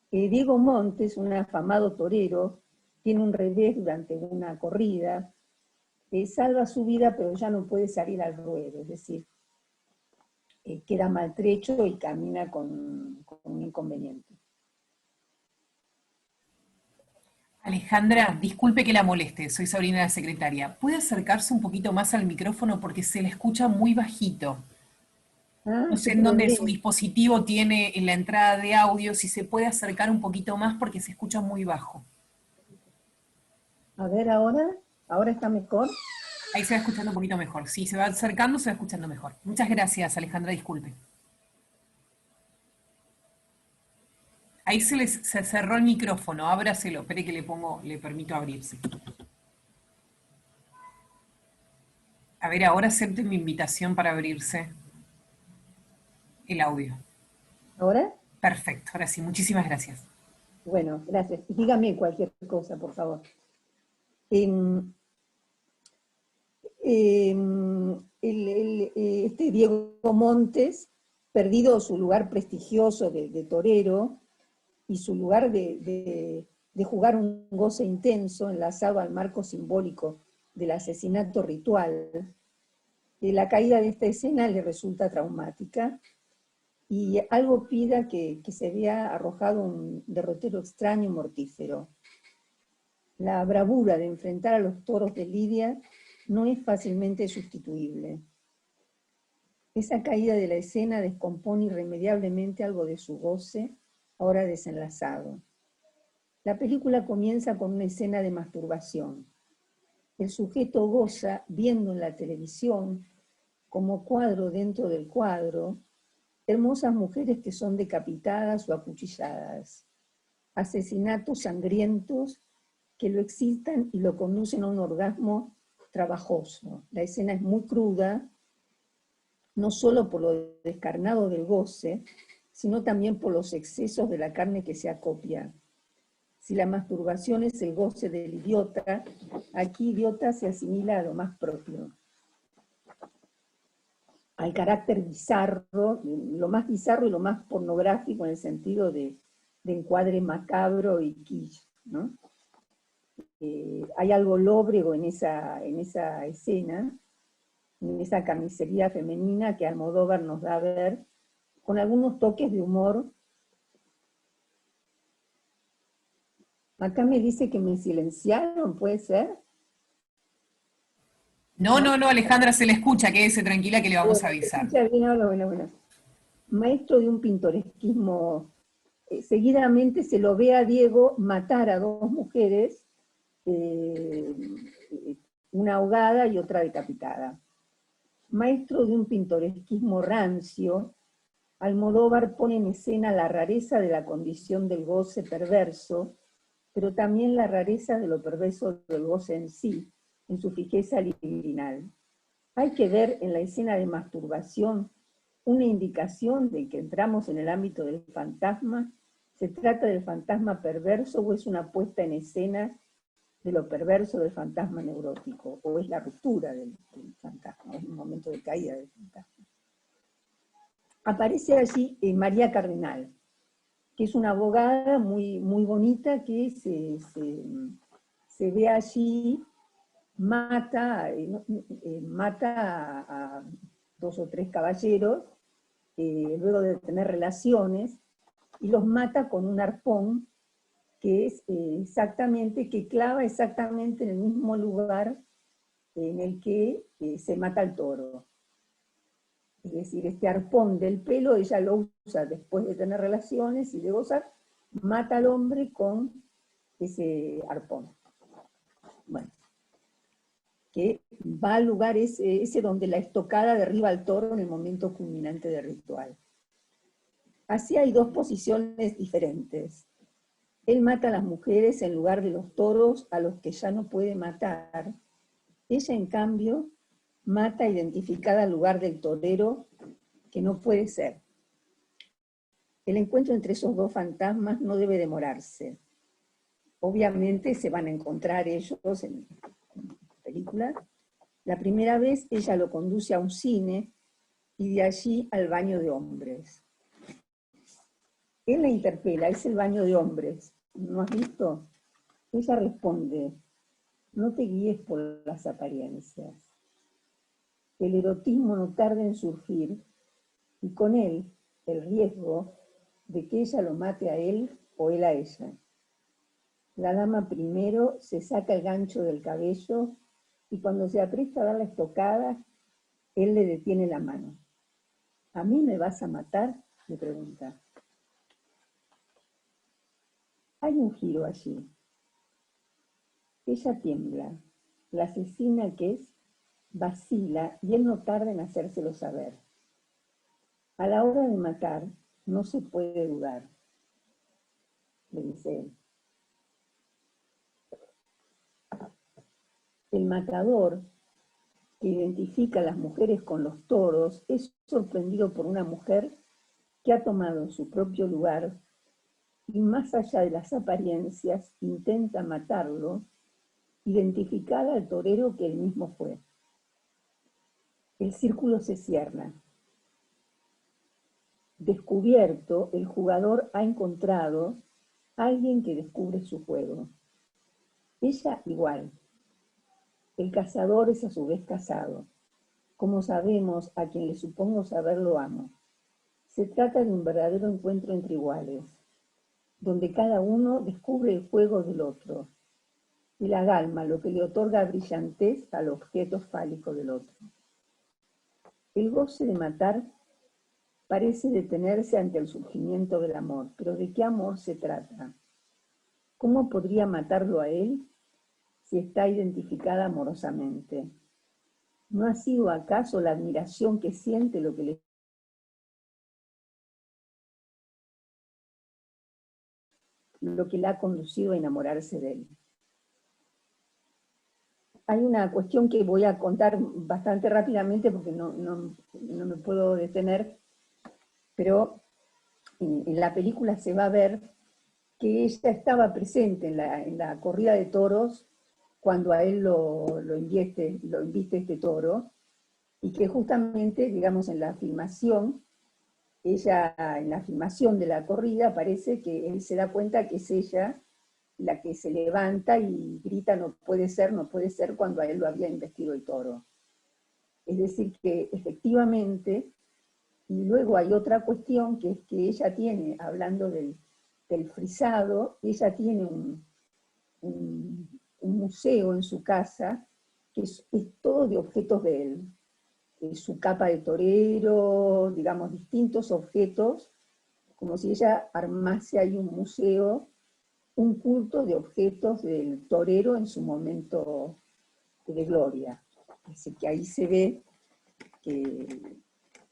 Diego Montes, un afamado torero, tiene un revés durante una corrida, salva su vida pero ya no puede salir al ruedo, es decir, queda maltrecho y camina con un inconveniente. Alejandra, disculpe que la moleste, soy Sabrina la secretaria. ¿Puede acercarse un poquito más al micrófono porque se le escucha muy bajito? No sé Qué en dónde su problema. dispositivo tiene en la entrada de audio, si se puede acercar un poquito más porque se escucha muy bajo. A ver ahora está mejor. Ahí se va escuchando un poquito mejor. Sí, se va acercando, se va escuchando mejor. Muchas gracias, Alejandra, disculpe. Ahí se cerró el micrófono, ábraselo, espere que le permito abrirse. A ver, ahora acepte mi invitación para abrirse el audio. ¿Ahora? Perfecto, ahora sí, muchísimas gracias. Bueno, gracias. Y dígame cualquier cosa, por favor. Este Diego Montes, perdido su lugar prestigioso de torero y su lugar de jugar un goce intenso enlazado al marco simbólico del asesinato ritual, la caída de esta escena le resulta traumática y algo pida que se vea arrojado un derrotero extraño y mortífero. La bravura de enfrentar a los toros de Lidia no es fácilmente sustituible. Esa caída de la escena descompone irremediablemente algo de su goce, ahora desenlazado. La película comienza con una escena de masturbación. El sujeto goza viendo en la televisión, como cuadro dentro del cuadro, hermosas mujeres que son decapitadas o acuchilladas, asesinatos sangrientos que lo excitan y lo conducen a un orgasmo trabajoso. La escena es muy cruda, no solo por lo descarnado del goce, sino también por los excesos de la carne que se acopia. Si la masturbación es el goce del idiota, aquí idiota se asimila a lo más propio, al carácter bizarro, lo más bizarro y lo más pornográfico en el sentido de encuadre macabro y kitsch, ¿no? Hay algo lóbrego en esa escena, en esa carnicería femenina que Almodóvar nos da a ver, con algunos toques de humor. Acá me dice que me silenciaron, ¿puede ser? No, Alejandra, se le escucha, quédese tranquila que le vamos a Bueno, se avisar. escucha bien ahora, bueno. Maestro de un pintoresquismo, seguidamente se lo ve a Diego matar a dos mujeres, una ahogada y otra decapitada. Maestro de un pintoresquismo rancio, Almodóvar pone en escena la rareza de la condición del goce perverso, pero también la rareza de lo perverso del goce en sí, en su fijeza libidinal. Hay que ver en la escena de masturbación una indicación de que entramos en el ámbito del fantasma. ¿Se trata del fantasma perverso o es una puesta en escena de lo perverso del fantasma neurótico? ¿O es la ruptura del fantasma? ¿O es un momento de caída del fantasma? Aparece allí María Cardenal, que es una abogada muy, muy bonita que se ve allí, mata a dos o tres caballeros, luego de tener relaciones, y los mata con un arpón que es que clava exactamente en el mismo lugar en el que se mata al toro. Es decir, este arpón del pelo ella lo usa después de tener relaciones y de gozar, mata al hombre con ese arpón. Bueno, que va al lugar ese donde la estocada derriba al toro en el momento culminante del ritual. Así hay dos posiciones diferentes. Él mata a las mujeres en lugar de los toros a los que ya no puede matar. Ella, en cambio, mata identificada al lugar del torero que no puede ser. El encuentro entre esos dos fantasmas no debe demorarse. Obviamente se van a encontrar ellos en la película. La primera vez ella lo conduce a un cine y de allí al baño de hombres. Él la interpela, es el baño de hombres, ¿no has visto? Ella responde, no te guíes por las apariencias. El erotismo no tarda en surgir y con él el riesgo de que ella lo mate a él o él a ella. La dama primero se saca el gancho del cabello y cuando se apresta a dar la estocada, él le detiene la mano. ¿A mí me vas a matar?, le pregunta. Hay un giro allí. Ella tiembla. La asesina que es, vacila y él no tarda en hacérselo saber. A la hora de matar, no se puede dudar, le dice él. El matador, que identifica a las mujeres con los toros, es sorprendido por una mujer que ha tomado su propio lugar y más allá de las apariencias intenta matarlo, identificada al torero que él mismo fue. El círculo se cierra. Descubierto, el jugador ha encontrado a alguien que descubre su juego. Ella igual. El cazador es a su vez cazado. Como sabemos, a quien le supongo saber lo amo. Se trata de un verdadero encuentro entre iguales, donde cada uno descubre el juego del otro, y la agalma, lo que le otorga brillantez al objeto fálico del otro. El goce de matar parece detenerse ante el surgimiento del amor, pero ¿de qué amor se trata? ¿Cómo podría matarlo a él si está identificada amorosamente? ¿No ha sido acaso la admiración que siente lo que la ha conducido a enamorarse de él? Hay una cuestión que voy a contar bastante rápidamente porque no me puedo detener, pero en la película se va a ver que ella estaba presente en la corrida de toros cuando a él lo inviste este toro, y que justamente, digamos, en la filmación de la corrida parece que él se da cuenta que es ella la que se levanta y grita no puede ser, cuando a él lo había investido el toro. Es decir, que efectivamente, y luego hay otra cuestión que es que ella tiene, hablando del frisado, ella tiene un museo en su casa que es todo de objetos de él. Su capa de torero, digamos, distintos objetos, como si ella armase ahí un museo, un culto de objetos del torero en su momento de gloria. Así que ahí se ve que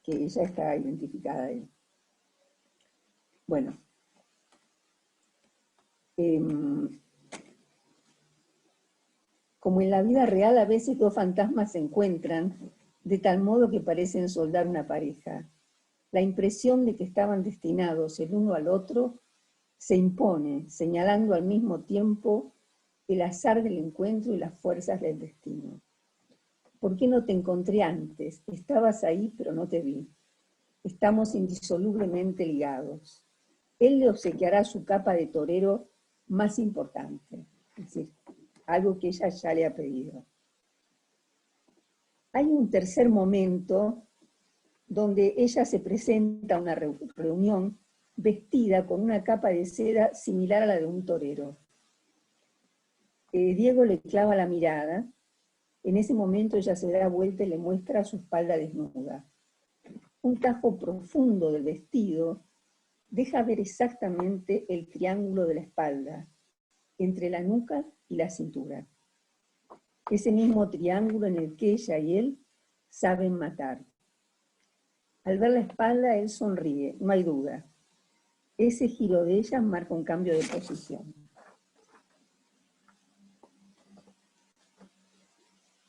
ella está identificada ahí. Bueno. Como en la vida real, a veces dos fantasmas se encuentran, de tal modo que parecen soldar una pareja. La impresión de que estaban destinados el uno al otro se impone, señalando al mismo tiempo el azar del encuentro y las fuerzas del destino. ¿Por qué no te encontré antes? Estabas ahí, pero no te vi. Estamos indisolublemente ligados. Él le obsequiará su capa de torero más importante, es decir, algo que ella ya le ha pedido. Hay un tercer momento donde ella se presenta a una reunión vestida con una capa de seda similar a la de un torero. Diego le clava la mirada. En ese momento ella se da vuelta y le muestra su espalda desnuda. Un tajo profundo del vestido deja ver exactamente el triángulo de la espalda, entre la nuca y la cintura. Ese mismo triángulo en el que ella y él saben matar. Al ver la espalda, él sonríe, no hay duda. Ese giro de ella marca un cambio de posición.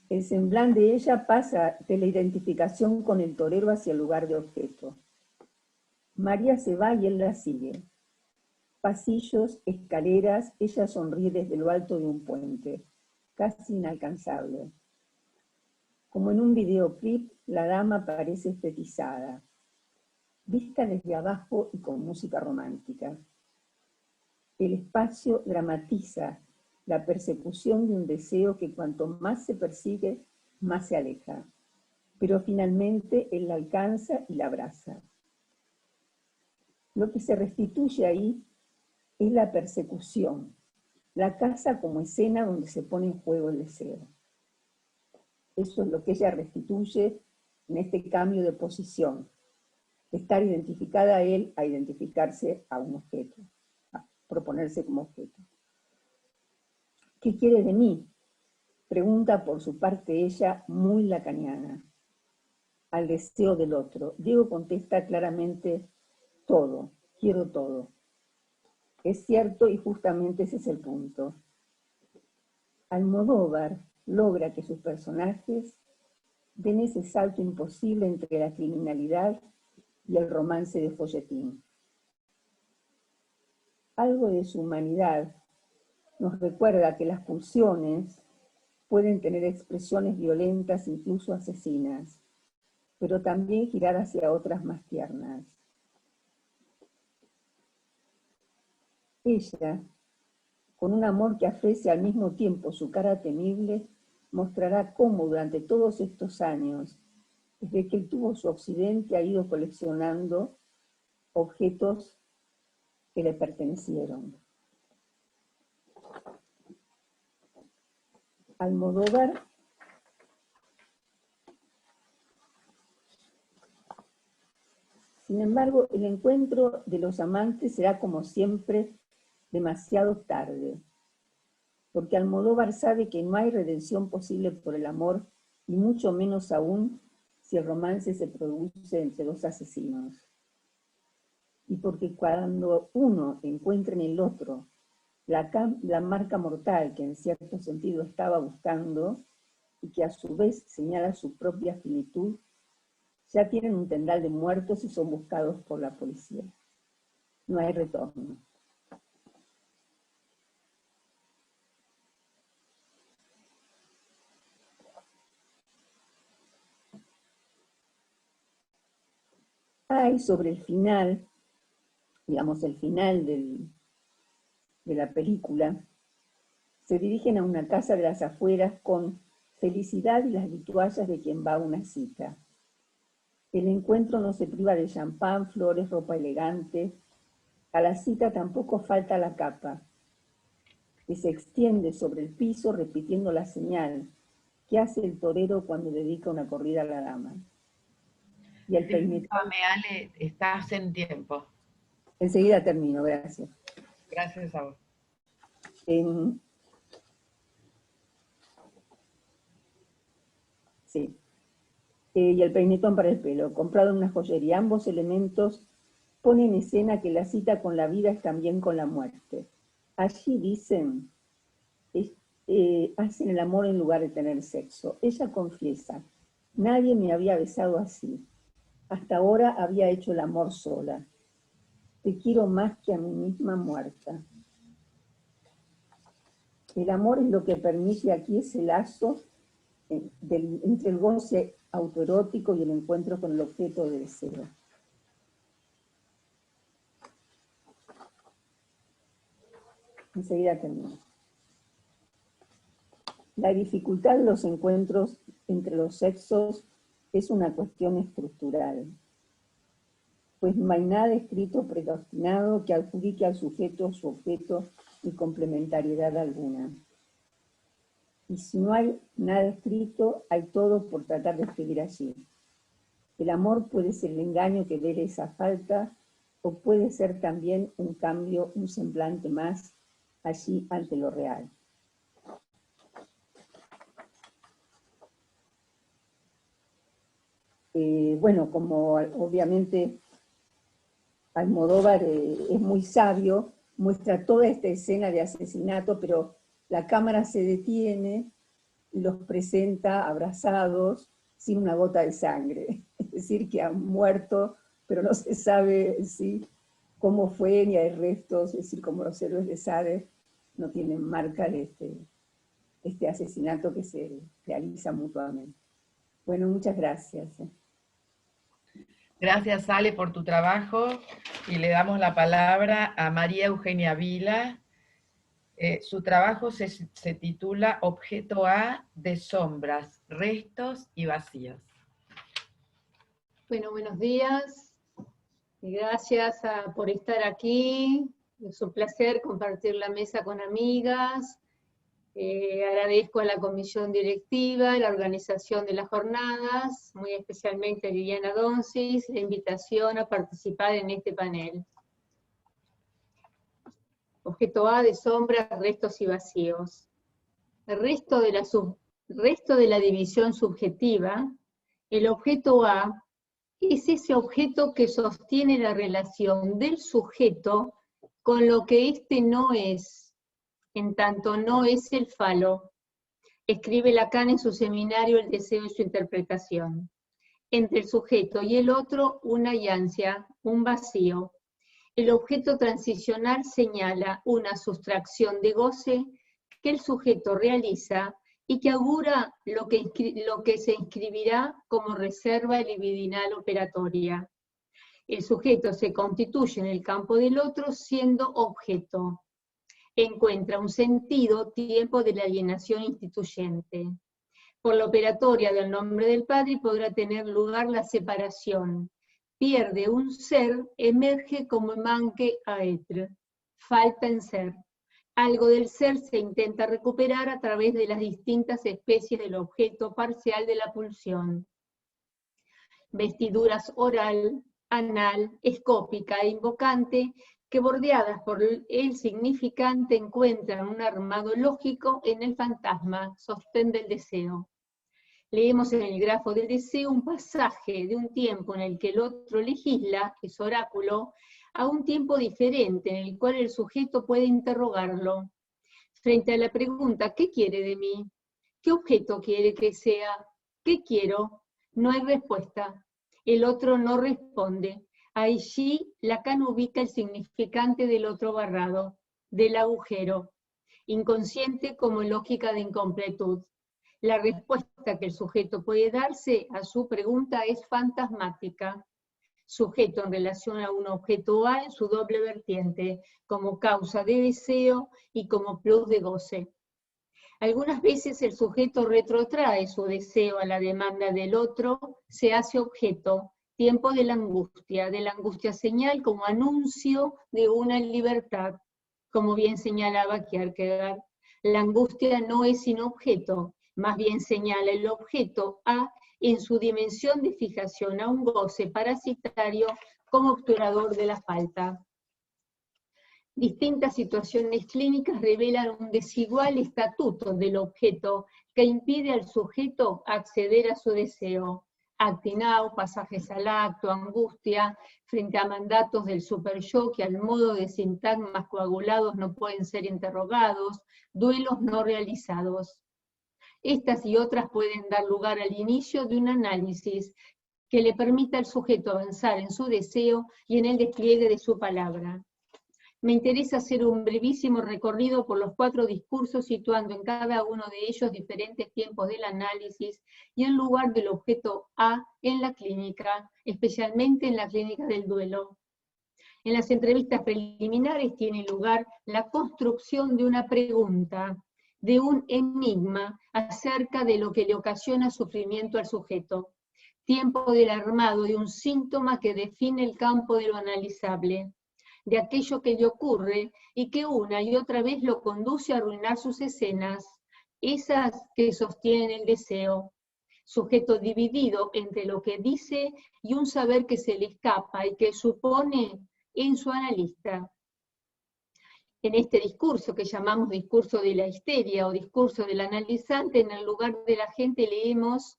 El semblante de ella pasa de la identificación con el torero hacia el lugar de objeto. María se va y él la sigue. Pasillos, escaleras, ella sonríe desde lo alto de un puente, casi inalcanzable. Como en un videoclip, la dama parece estetizada, vista desde abajo y con música romántica. El espacio dramatiza la persecución de un deseo que cuanto más se persigue, más se aleja. Pero finalmente él la alcanza y la abraza. Lo que se restituye ahí es la persecución, la casa como escena donde se pone en juego el deseo. Eso es lo que ella restituye en este cambio de posición, de estar identificada a él a identificarse a un objeto, a proponerse como objeto. ¿Qué quiere de mí?, pregunta por su parte ella, muy lacaniana, al deseo del otro. Diego contesta claramente, todo, quiero todo. Es cierto, y justamente ese es el punto. Almodóvar logra que sus personajes den ese salto imposible entre la criminalidad y el romance de folletín. Algo de su humanidad nos recuerda que las pulsiones pueden tener expresiones violentas, incluso asesinas, pero también girar hacia otras más tiernas. Ella, con un amor que ofrece al mismo tiempo su cara temible, mostrará cómo durante todos estos años, desde que él tuvo su occidente, ha ido coleccionando objetos que le pertenecieron. Almodóvar sin embargo, el encuentro de los amantes será como siempre demasiado tarde, porque Almodóvar sabe que no hay redención posible por el amor, y mucho menos aún si el romance se produce entre dos asesinos. Y porque cuando uno encuentra en el otro la marca mortal que en cierto sentido estaba buscando, y que a su vez señala su propia finitud, ya tienen un tendal de muertos y son buscados por la policía. No hay retorno. Hay sobre el final, digamos el final de la película, se dirigen a una casa de las afueras con felicidad y las vituallas de quien va a una cita. El encuentro no se priva de champán, flores, ropa elegante. A la cita tampoco falta la capa, que se extiende sobre el piso repitiendo la señal que hace el torero cuando dedica una corrida a la dama. Y el peinetón... Discúlpame, Ale, estás en tiempo. Enseguida termino, gracias. Gracias a vos. Sí. Y el peinetón para el pelo, comprado en una joyería. Ambos elementos ponen en escena que la cita con la vida es también con la muerte. Allí dicen, hacen el amor en lugar de tener sexo. Ella confiesa, nadie me había besado así. Hasta ahora había hecho el amor sola. Te quiero más que a mí misma muerta. El amor es lo que permite aquí ese lazo entre el goce autoerótico y el encuentro con el objeto de deseo. Enseguida termino. La dificultad de los encuentros entre los sexos es una cuestión estructural, pues no hay nada escrito predestinado que adjudique al sujeto su objeto ni complementariedad alguna. Y si no hay nada escrito, hay todo por tratar de escribir allí. El amor puede ser el engaño que debe esa falta, o puede ser también un cambio, un semblante más allí ante lo real. Bueno, como obviamente Almodóvar es muy sabio, muestra toda esta escena de asesinato, pero la cámara se detiene y los presenta abrazados sin una gota de sangre. Es decir, que han muerto, pero no se sabe cómo fue, ni hay restos, es decir, como los héroes de Sade no tienen marca de este asesinato que se realiza mutuamente. Bueno, muchas gracias. Gracias, Ale, por tu trabajo, y le damos la palabra a María Eugenia Vila. Su trabajo se titula Objeto A de sombras, restos y vacíos. Bueno, buenos días. Gracias por estar aquí. Es un placer compartir la mesa con amigas. Agradezco a la comisión directiva, la organización de las jornadas, muy especialmente a Liliana Donsis, la invitación a participar en este panel. Objeto A de sombras, restos y vacíos. El resto de la división subjetiva, el objeto A es ese objeto que sostiene la relación del sujeto con lo que éste no es, en tanto no es el falo. Escribe Lacan en su seminario El deseo y su interpretación. Entre el sujeto y el otro, una yancia, un vacío. El objeto transicional señala una sustracción de goce que el sujeto realiza y que augura lo que se inscribirá como reserva libidinal operatoria. El sujeto se constituye en el campo del otro siendo objeto. Encuentra un sentido tiempo de la alienación instituyente. Por la operatoria del nombre del Padre podrá tener lugar la separación. Pierde un ser, emerge como manque a être. Falta en ser. Algo del ser se intenta recuperar a través de las distintas especies del objeto parcial de la pulsión. Vestiduras oral, anal, escópica e invocante, que bordeadas por el significante encuentran un armado lógico en el fantasma, sostén del deseo. Leemos en el grafo del deseo un pasaje de un tiempo en el que el otro legisla, es oráculo, a un tiempo diferente en el cual el sujeto puede interrogarlo. Frente a la pregunta, ¿qué quiere de mí? ¿Qué objeto quiere que sea? ¿Qué quiero? No hay respuesta. El otro no responde. Allí Lacan ubica el significante del otro barrado, del agujero, inconsciente como lógica de incompletud. La respuesta que el sujeto puede darse a su pregunta es fantasmática. Sujeto en relación a un objeto A en su doble vertiente, como causa de deseo y como plus de goce. Algunas veces el sujeto retrotrae su deseo a la demanda del otro, se hace objeto, tiempo de la angustia señal como anuncio de una libertad, como bien señalaba Kierkegaard. La angustia no es sin objeto, más bien señala el objeto A en su dimensión de fijación a un goce parasitario como obturador de la falta. Distintas situaciones clínicas revelan un desigual estatuto del objeto que impide al sujeto acceder a su deseo. Actinao, pasajes al acto, angustia, frente a mandatos del superyo que al modo de sintagmas coagulados no pueden ser interrogados, duelos no realizados. Estas y otras pueden dar lugar al inicio de un análisis que le permita al sujeto avanzar en su deseo y en el despliegue de su palabra. Me interesa hacer un brevísimo recorrido por los 4 discursos, situando en cada uno de ellos diferentes tiempos del análisis y el lugar del objeto A en la clínica, especialmente en la clínica del duelo. En las entrevistas preliminares tiene lugar la construcción de una pregunta, de un enigma acerca de lo que le ocasiona sufrimiento al sujeto. Tiempo del armado de un síntoma que define el campo de lo analizable, de aquello que le ocurre y que una y otra vez lo conduce a arruinar sus escenas, esas que sostienen el deseo. sujeto dividido entre lo que dice y un saber que se le escapa y que supone en su analista. En este discurso que llamamos discurso de la histeria o discurso del analizante, en el lugar de la gente leemos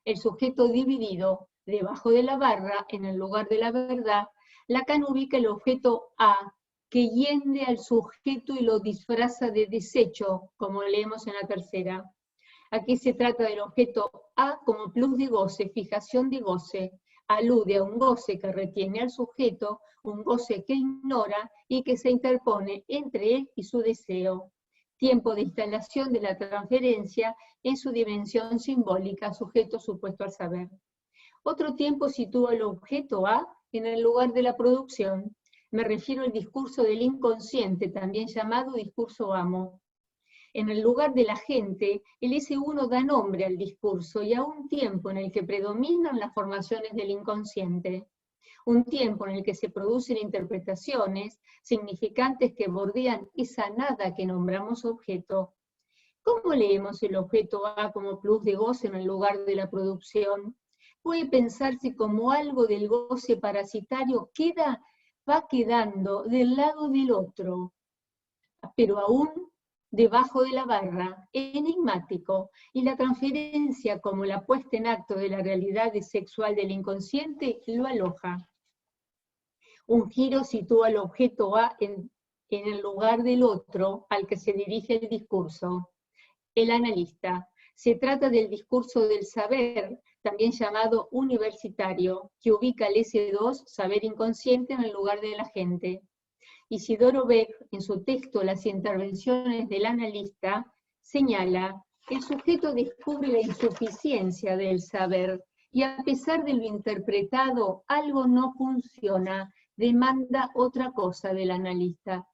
el sujeto dividido debajo de la barra, en el lugar de la verdad. Lacan ubica el objeto A, que hiende al sujeto y lo disfraza de desecho, como leemos en la tercera. Aquí se trata del objeto A como plus de goce, fijación de goce. Alude a un goce que retiene al sujeto, un goce que ignora y que se interpone entre él y su deseo. Tiempo de instalación de la transferencia en su dimensión simbólica, sujeto supuesto al saber. Otro tiempo sitúa el objeto A en el lugar de la producción. Me refiero al discurso del inconsciente, también llamado discurso amo. En el lugar de la gente, el S1 da nombre al discurso y a un tiempo en el que predominan las formaciones del inconsciente. Un tiempo en el que se producen interpretaciones significantes que bordean esa nada que nombramos objeto. ¿Cómo leemos el objeto A como plus de goce en el lugar de la producción? Puede pensarse como algo del goce parasitario va quedando del lado del otro, pero aún debajo de la barra, enigmático, y la transferencia como la puesta en acto de la realidad sexual del inconsciente lo aloja. Un giro sitúa el objeto A en el lugar del otro al que se dirige el discurso. El analista. Se trata del discurso del saber, también llamado universitario, que ubica el S2, saber inconsciente, en el lugar de la gente. Isidoro Beck, en su texto Las intervenciones del analista, señala: el sujeto descubre la insuficiencia del saber y a pesar de lo interpretado, algo no funciona, demanda otra cosa del analista.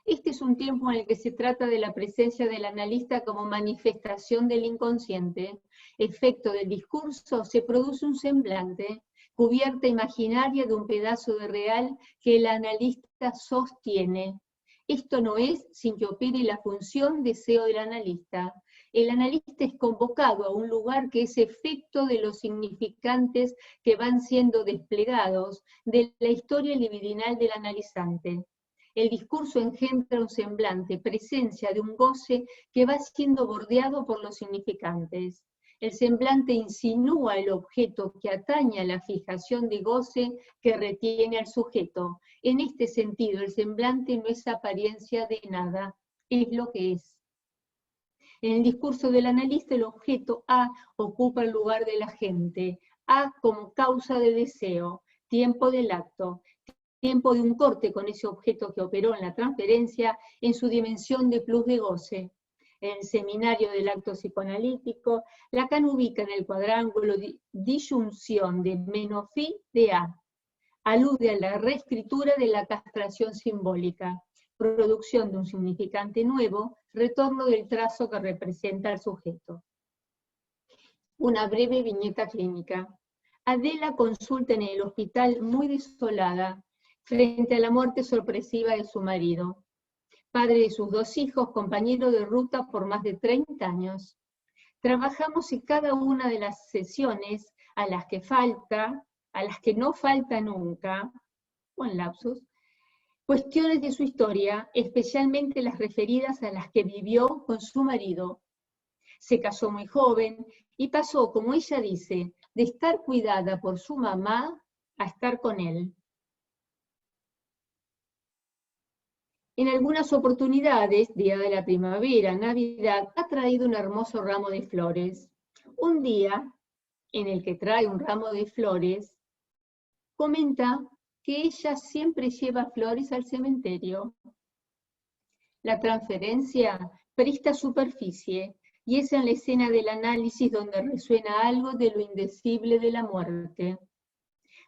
Este es un tiempo en el que se trata de la presencia del analista como manifestación del inconsciente. Efecto del discurso, se produce un semblante, cubierta imaginaria de un pedazo de real que el analista sostiene. Esto no es sin que opere la función deseo del analista. El analista es convocado a un lugar que es efecto de los significantes que van siendo desplegados de la historia libidinal del analizante. El discurso engendra un semblante, presencia de un goce que va siendo bordeado por los significantes. El semblante insinúa el objeto que atañe a la fijación de goce que retiene al sujeto. En este sentido, el semblante no es apariencia de nada, es lo que es. En el discurso del analista, el objeto A ocupa el lugar de la gente. A como causa de deseo, tiempo del acto, tiempo de un corte con ese objeto que operó en la transferencia en su dimensión de plus de goce. En el seminario del acto psicoanalítico, Lacan ubica en el cuadrángulo disyunción de menos phi de A. Alude a la reescritura de la castración simbólica, producción de un significante nuevo, retorno del trazo que representa al sujeto. Una breve viñeta clínica. Adela consulta en el hospital muy desolada, frente a la muerte sorpresiva de su marido. Padre de sus 2 hijos, compañero de ruta por más de 30 años. Trabajamos en cada una de las sesiones a las que no falta nunca, con lapsus, cuestiones de su historia, especialmente las referidas a las que vivió con su marido. Se casó muy joven y pasó, como ella dice, de estar cuidada por su mamá a estar con él. En algunas oportunidades, día de la primavera, Navidad, ha traído un hermoso ramo de flores. Un día, en el que trae un ramo de flores, comenta que ella siempre lleva flores al cementerio. La transferencia presta superficie, y es en la escena del análisis donde resuena algo de lo indecible de la muerte.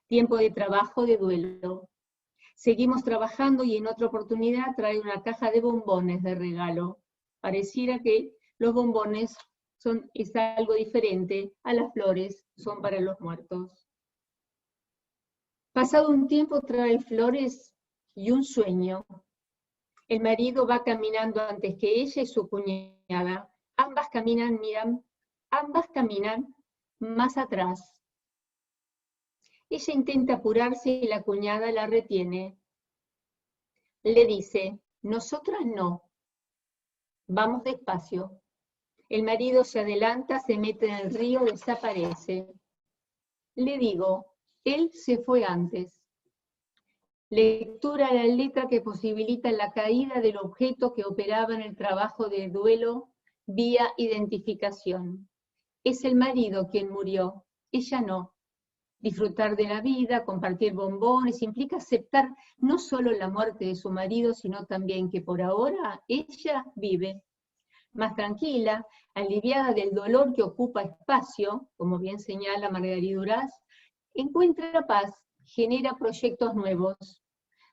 Tiempo de trabajo de duelo. Seguimos trabajando y en otra oportunidad trae una caja de bombones de regalo. Pareciera que los bombones es algo diferente a las flores, son para los muertos. Pasado un tiempo trae flores y un sueño. El marido va caminando antes que ella y su cuñada. Ambas caminan más atrás. Ella intenta apurarse y la cuñada la retiene. Le dice, nosotras no, vamos despacio. El marido se adelanta, se mete en el río, desaparece. Le digo, él se fue antes. Lectura de la letra que posibilita la caída del objeto que operaba en el trabajo de duelo vía identificación. Es el marido quien murió, ella no. Disfrutar de la vida, compartir bombones, implica aceptar no solo la muerte de su marido, sino también que por ahora ella vive. Más tranquila, aliviada del dolor que ocupa espacio, como bien señala Margarita Duras, encuentra paz, genera proyectos nuevos.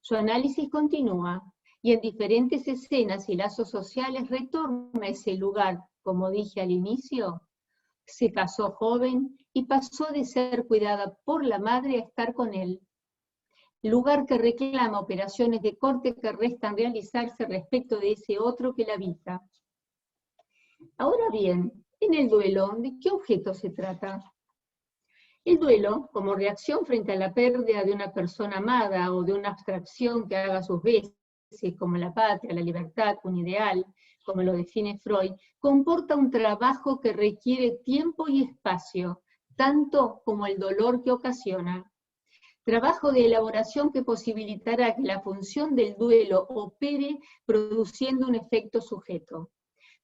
Su análisis continúa y en diferentes escenas y lazos sociales retorna a ese lugar, como dije al inicio. Se casó joven y pasó de ser cuidada por la madre a estar con él. Lugar que reclama operaciones de corte que restan realizarse respecto de ese otro que la habita. Ahora bien, en el duelo, ¿de qué objeto se trata? El duelo, como reacción frente a la pérdida de una persona amada o de una abstracción que haga sus veces, como la patria, la libertad, un ideal, como lo define Freud, comporta un trabajo que requiere tiempo y espacio, tanto como el dolor que ocasiona. Trabajo de elaboración que posibilitará que la función del duelo opere produciendo un efecto sujeto.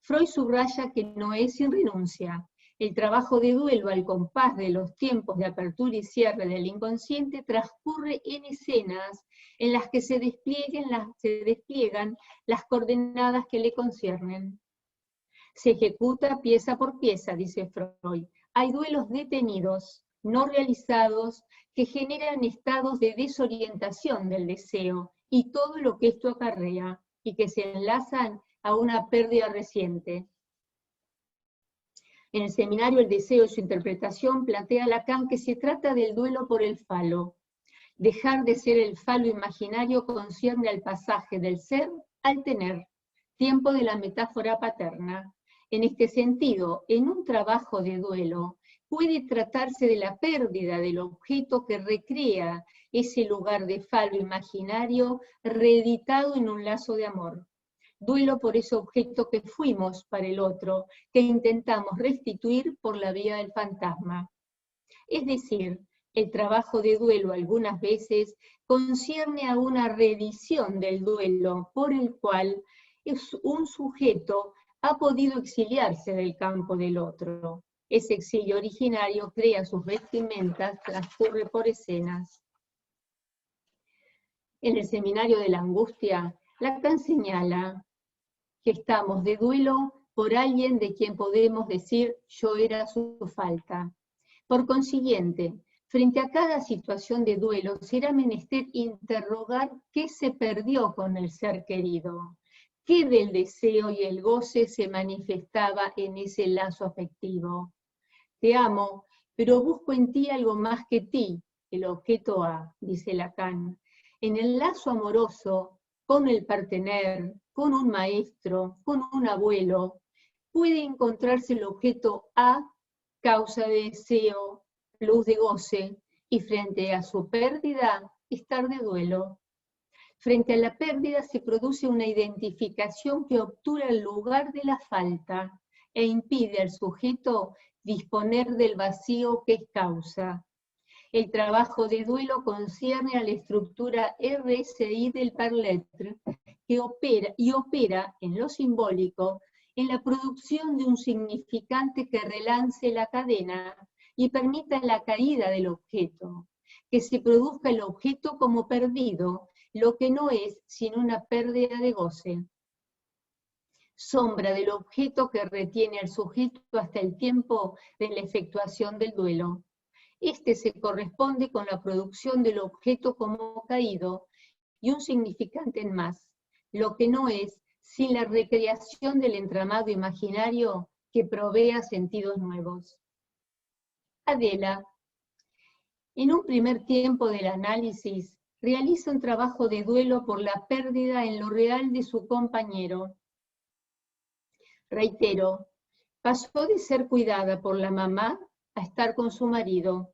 Freud subraya que no es sin renuncia. El trabajo de duelo al compás de los tiempos de apertura y cierre del inconsciente transcurre en escenas en las que se despliegan las coordenadas que le conciernen. Se ejecuta pieza por pieza, dice Freud. Hay duelos detenidos, no realizados, que generan estados de desorientación del deseo y todo lo que esto acarrea, y que se enlazan a una pérdida reciente. En el seminario El deseo y su interpretación plantea Lacan que se trata del duelo por el falo. Dejar de ser el falo imaginario concierne al pasaje del ser al tener, tiempo de la metáfora paterna. En este sentido, en un trabajo de duelo, puede tratarse de la pérdida del objeto que recrea ese lugar de falo imaginario reeditado en un lazo de amor. Duelo por ese objeto que fuimos para el otro, que intentamos restituir por la vía del fantasma. Es decir, el trabajo de duelo algunas veces concierne a una reedición del duelo por el cual un sujeto ha podido exiliarse del campo del otro. Ese exilio originario crea sus vestimentas, transcurre por escenas. En el seminario de la angustia, Lacan señala que estamos de duelo por alguien de quien podemos decir yo era su falta. Por consiguiente, frente a cada situación de duelo, será menester interrogar qué se perdió con el ser querido, qué del deseo y el goce se manifestaba en ese lazo afectivo. Te amo, pero busco en ti algo más que ti, el objeto A, dice Lacan. En el lazo amoroso, con el partener, con un maestro, con un abuelo, puede encontrarse el objeto A, causa de deseo, luz de goce, y frente a su pérdida, estar de duelo. Frente a la pérdida se produce una identificación que obtura el lugar de la falta e impide al sujeto disponer del vacío que es causa. El trabajo de duelo concierne a la estructura RSI del Parletre, que opera en lo simbólico, en la producción de un significante que relance la cadena y permita la caída del objeto, que se produzca el objeto como perdido, lo que no es sino una pérdida de goce. Sombra del objeto que retiene al sujeto hasta el tiempo de la efectuación del duelo. Este se corresponde con la producción del objeto como caído y un significante en más, lo que no es sin la recreación del entramado imaginario que provea sentidos nuevos. Adela, en un primer tiempo del análisis, realiza un trabajo de duelo por la pérdida en lo real de su compañero. Reitero, pasó de ser cuidada por la mamá a estar con su marido.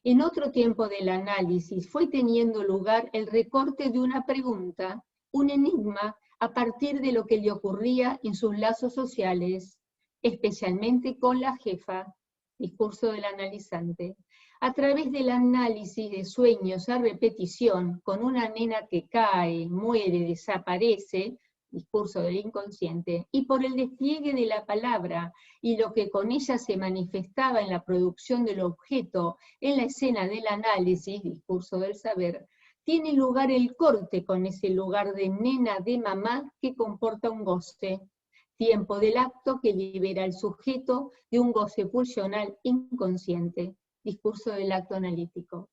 En otro tiempo del análisis fue teniendo lugar el recorte de una pregunta, un enigma, a partir de lo que le ocurría en sus lazos sociales, especialmente con la jefa, discurso del analizante. A través del análisis de sueños a repetición, con una nena que cae, muere, desaparece, discurso del inconsciente, y por el despliegue de la palabra y lo que con ella se manifestaba en la producción del objeto en la escena del análisis, discurso del saber, tiene lugar el corte con ese lugar de nena de mamá que comporta un goce, tiempo del acto que libera al sujeto de un goce pulsional inconsciente, discurso del acto analítico.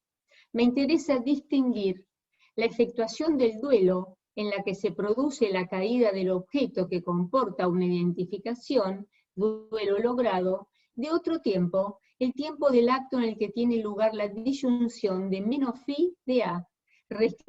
Me interesa distinguir la efectuación del duelo en la que se produce la caída del objeto que comporta una identificación, duelo logrado, de otro tiempo, el tiempo del acto en el que tiene lugar la disyunción de menos phi de A, reescritura